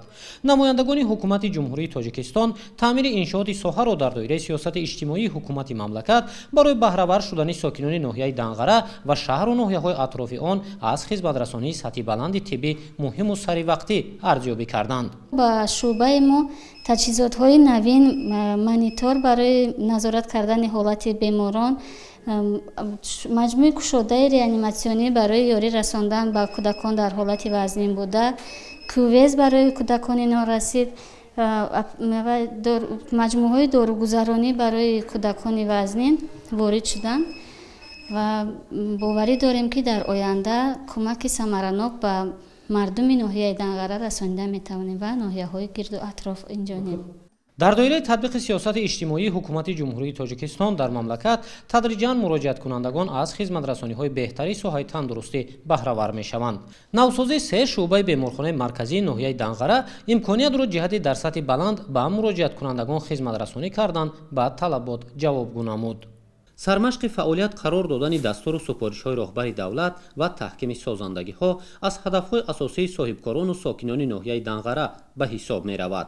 نمایندگان حکومت جمهوری تاجیکستان تعمیر انشاءات ساحه را در دایره سیاست اجتماعی حکومت مملکت برای بهره‌ور شدن ساکنان ناحیه دنقره و شهر و ناحیه‌های اطراف آن از خدمت‌رسانی بلند طبی مهم و سری وقتی ارزیابی کردند. با شعبه ما تجهیزات‌های نوین مانیتور برای نظارت کردن حالت بیماران، مجموعه گشاده ریانیماسیونی برای یاری رساندن به کودکان در حالت وزنین بوده، کوویز برای کودکان نارسید و مجموعه داروگذرانی برای کودکان وزنین وارد شدند و باوری داریم که در آینده کمک ثمرناک به مردم ناحیه دنقره رسانیده میتوانیم و ناحیه‌های گرد و اطراف این جانب. در دایره تطبیق سیاست اجتماعی حکومت جمهوری تاجیکستان در مملکت تدریجاً مراجعت کنندگان از خدمت‌رسانی‌های بهتری ساحه تندرستی بهره‌ور می‌شوند. نوسازی سه شعبه بیمارخانه مرکزی ناحیه دنقره امکانیت را جهت در سطح بلند به مراجعت کنندگان خدمت‌رسانی کردن به طلبات جوابگو نمود. سرمشق فعالیت قرار دادن دستور و سفارش‌های راهبر دولت و تحکیم سازندگی‌ها از هدف‌های اساسی صاحبکاران و ساکنان ناحیه دنقره به حساب می‌رود.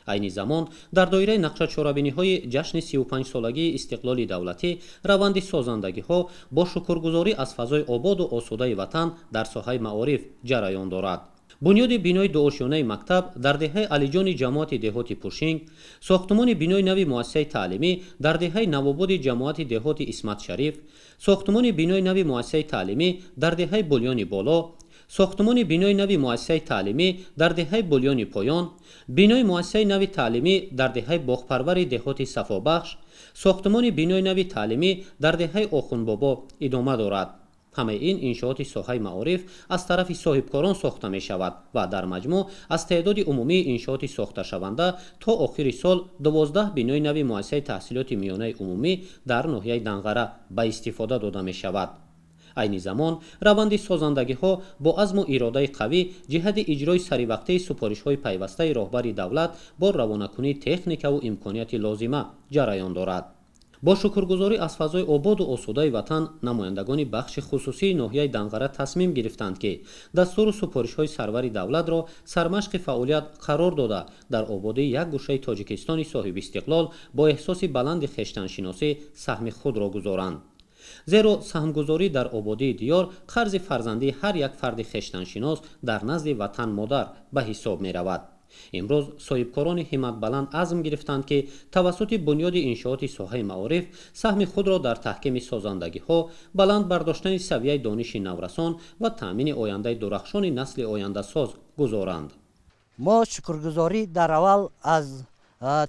عین زمان در دایره نقشه چاره‌بینی‌های جشن 35 سالگی استقلال دولتی روند سازندگی‌ها با شکرگزاری از فضای آباد و آسوده وطن در ساحه معارف جریان دارد. بنیاد بینای دوآشیانه مکتب در دهه علیجان جماعت دهات پوشینگ، ساختمان بینای نوی مؤسسه تعلیمی در دهه نوآباد جماعت دهات اسمت شریف، ساختمان بینای نوی مؤسسه تعلیمی در دهه بولیان بالا، ساختمان بینای نوی مؤسسه تعلیمی در دهه بولیان پایان، بینای مؤسسه نوی تعلیمی در دهه باغپرور دهات صفابخش، ساختمان بینای نوی تعلیمی در دهه آخوند بابا ادامه دارد. همه این انشاءات ساحه معارف از طرف صاحبکاران ساخته می شود و در مجموع از تعداد عمومی انشاءات ساخته شونده تا آخر سال 12 بینای نوی مؤسسه تحصیلات میانه عمومی در ناحیه دنقره به استفاده داده می شود. عین زمان روند سازندگی‌ها با عزم و اراده قوی جهت اجرای سریوقته سفارش‌های پیوسته راهبر دولت با روانه‌کنی تکنیک و امکانات لازمه جریان دارد. با شکرگزاری از فضای آباد و آسوده وطن، نمایندگان بخش خصوصی ناحیه دنقره تصمیم گرفتند که دستور و سفارش‌های سرور دولت را سرمشق فعالیت قرار داده در آبادی یک گوشه تاجیکستان صاحب استقلال با احساس بلند خویشتن‌شناسی سهم خود را گذارند. زیرا سهمگذاری در آبادی دیار قرض فرزندی هر یک فرد خویشتن‌شناس در نزد وطن مادر به حساب می رود. امروز صاحبکاران همت بلند عزم گرفتند که توسط بنیاد انشاءات ساحه معارف سهم خود را در تحکیم سازندگی‌ها، بلند برداشتن سویه دانش نورسان و تأمین آینده درخشان نسل آینده ساز گذارند. ما شکرگزاری در اول از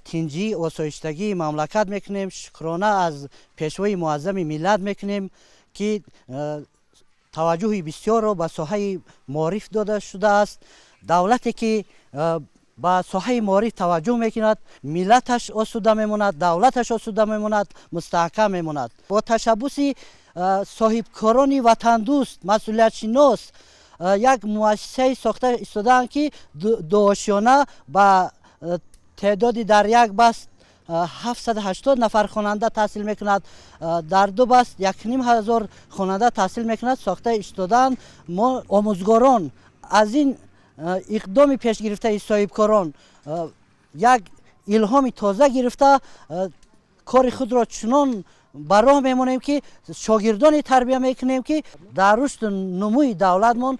تنجی آسایشتگی مملکت میکنیم، شکرانه از پیشوای معظم ملت میکنیم که توجه بسیار را به ساحه معارف داده شده است. دولتی که با ساحه معارف توجه میکند ملتش آسوده میموند، دولتش آسوده میموند، مستحکم میموند. با تشبث صاحبکاران وطن دوست، مسئولیت شناس یک مؤسسه ساخته ایستادند که دوآشیانه با تعدادی در یک بست 780 نفر خواننده تحصیل میکند، در دو بست 1500 خواننده تحصیل میکند ساخته ایستادند. ما آموزگاران از این اقدام پیش گرفته صاحبکاران یک الهام تازه گرفته کار خود را چنان بر راه میمونیم که شاگردان تربیت میکنیم که در رشد نموی دولتمون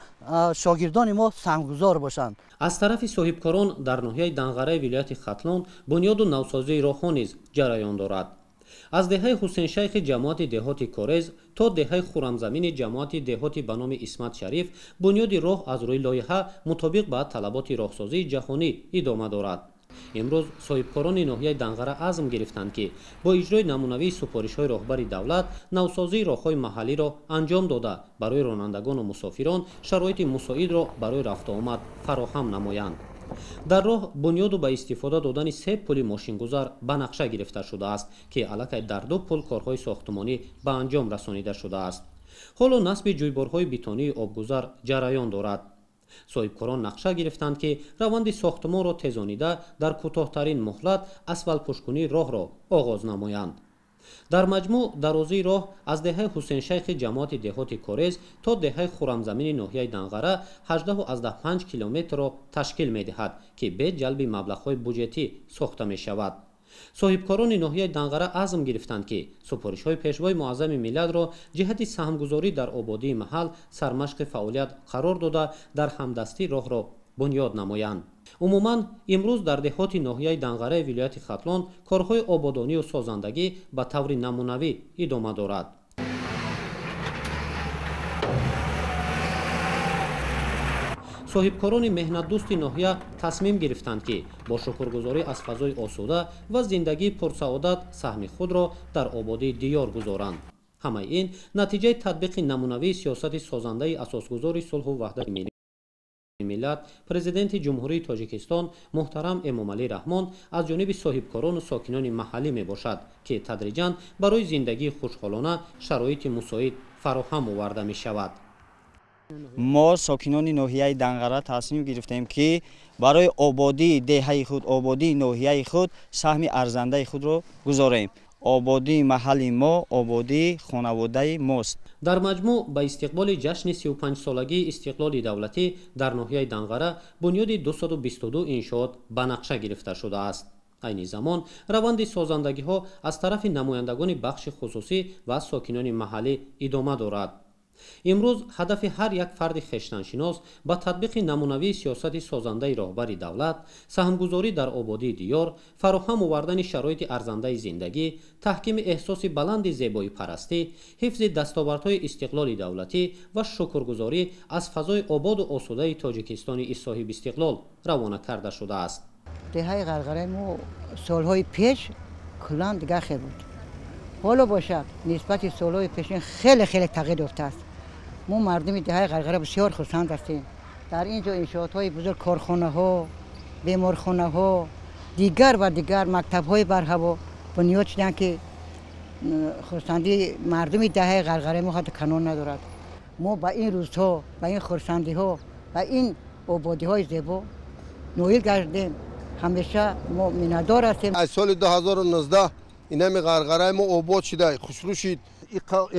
شاگردان ما سهمگذار باشند. از طرف صاحبکاران در ناحیه دنقره ولایت ختلان بنیاد و نوسازی راه‌ها نیز جریان دارد. از دهه حسین شیخ جماعت دهات کورز تا دهه خرمزمین جماعت دهات به نام اسمت شریف بنیاد راه از روی لایحه مطابق به طلبات راهسازی جهانی ادامه دارد. امروز صاحبکاران ناحیه دنقره عزم گرفتند که با اجرای نمونوی سفارش‌های راهبر دولت نوسازی راه‌های محلی را انجام داده برای رانندگان و مسافران شرایط مساعد را برای رفت و آمد فراهم نمایند. дар роҳ бунёду ба истифода додани 3 пули мошингузар ба нақша гирифта шудааст ки аллакай дар 2 пул корҳои сохтмонӣ ба анҷом расонида шудааст. ҳоло насби ҷӯйборҳои битонии обгузар ҷараён дорад. соҳибкорон нақша гирифтанд ки раванди сохтмонро тезонида дар кӯтоҳтарин муҳлат асфалтпӯшкунии роҳро оғоз намоянд. дар маҷмӯъ дарозии роҳ аз деҳаи ҳусейншайхи ҷамоати деҳоти корез то деҳаи хуррамзамини ноҳияи Данғара 18-15 километрро ташкил медиҳад ки бе ҷалби маблағҳои буҷетӣ сохта мешавад. соҳибкорони ноҳияи Данғара азм гирифтанд ки супоришҳои пешвои муаззами миллатро ҷиҳати саҳмгузорӣ дар ободии маҳал сармашқи фаъолият қарор дода дар ҳамдастӣ роҳро бунёд намоянд. умуман имрӯз дар деҳоти ноҳияи Данғараи вилояти Хатлон корҳои ободонию созандагӣ ба таври намунавӣ идома дорад. соҳибкорони меҳнатдӯсти ноҳия тасмим гирифтанд ки бо шукргузорӣ аз фазои осуда ва зиндагии пурсаодат саҳми худро дар ободии диёр гузоранд. ҳамаи ин натиҷаи татбиқи намунавии сиёсати созандаи асосгузори сулҳу ваҳдати миллат президенти ҷумҳурии Тоҷикистон муҳтарам Эмомалӣ Раҳмон аз ҷониби соҳибкорону сокинони маҳаллӣ мебошад ки тадриҷан барои зиндагии хушҳолона шароити мусоид фароҳам оварда мешавад. мо сокинони ноҳияи Данғара тасмим гирифтем ки барои ободии деҳаи худ, ободии ноҳияи худ саҳми арзандаи худро гузорем. ободии маҳалли мо ободии хонаводаи мост. дар маҷмӯъ ба истиқболи ҷашни 35-солагии истиқлоли давлатӣ дар ноҳияи Данғара бунёди 222 иншоот ба нақша гирифта шудааст. айни замон раванди созандагиҳо аз тарафи намояндагони бахши хусусӣ ва сокинони маҳаллӣ идома дорад. имрӯз ҳадафи ҳар як фарди хештаншинос ба татбиқи намунавии сиёсати созандаи роҳбари давлат, саҳмгузорӣ дар ободии диёр, фароҳам овардани шароити арзандаи зиндагӣ, таҳкими эҳсоси баланди зебоипарастӣ, ҳифзи дастовардҳои истиқлоли давлатӣ ва шукргузорӣ аз фазои ободу осудаи Тоҷикистони соҳибистиқлол равона карда шудааст. деҳаи Ғарғараи мо солҳои пеш куллан дигар хел буд. ҳоло бошад нисбати солҳои пешин хеле тағйир ёфтааст. мо мардуми деҳаи Ғарғара бисёр хурсанд ҳастем. дар ин ҷо иншоотҳои бузург, корхонаҳо, беморхонаҳо, дигар ва дигар мактабҳои барҳаво бунёд шуданд ки хурсандии мардуми деҳаи Ғарғараи мо ҳатто канон надорад. мо ба ин рӯзҳо, ба ин хурсандиҳо, ба ин ободиҳои зебо ноил гардем. ҳамеша мо миннатдор ҳастем. аз соли 2019 инами Ғарғараи мо обод шуда, хушрӯ шид.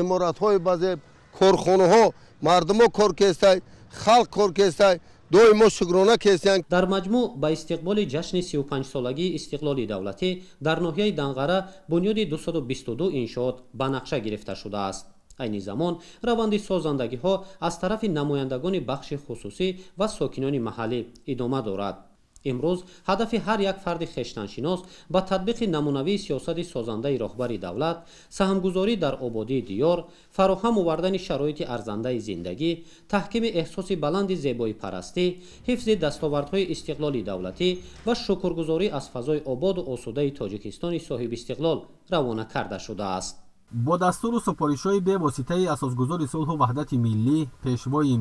иморатҳои баъзе корхонаҳо мардумо кор кестай, халқ кор кестай, доимо шукрона кесянд. дар маҷмӯъ ба истиқболи ҷашни 35-солагии истиқлоли давлатӣ дар ноҳияи Данғара бунёди 222 иншоот ба нақша гирифта шудааст. айни замон раванди созандагиҳо аз тарафи намояндагони бахши хусусӣ ва сокинони маҳаллӣ идома дорад. имрӯз ҳадафи ҳар як фарди хештаншинос ба татбиқи намунавии сиёсати созандаи роҳбари давлат, саҳмгузорӣ дар ободии диёр, фароҳам овардани шароити арзандаи зиндагӣ, таҳкими эҳсоси баланди зебоипарастӣ, ҳифзи дастовардҳои истиқлоли давлатӣ ва шукргузорӣ аз фазои ободу осудаи Тоҷикистони соҳибистиқлол равона карда шудааст. бо дастуру супоришҳои бевоситаи асосгузори сулҳу ваҳдати миллӣ, пешвои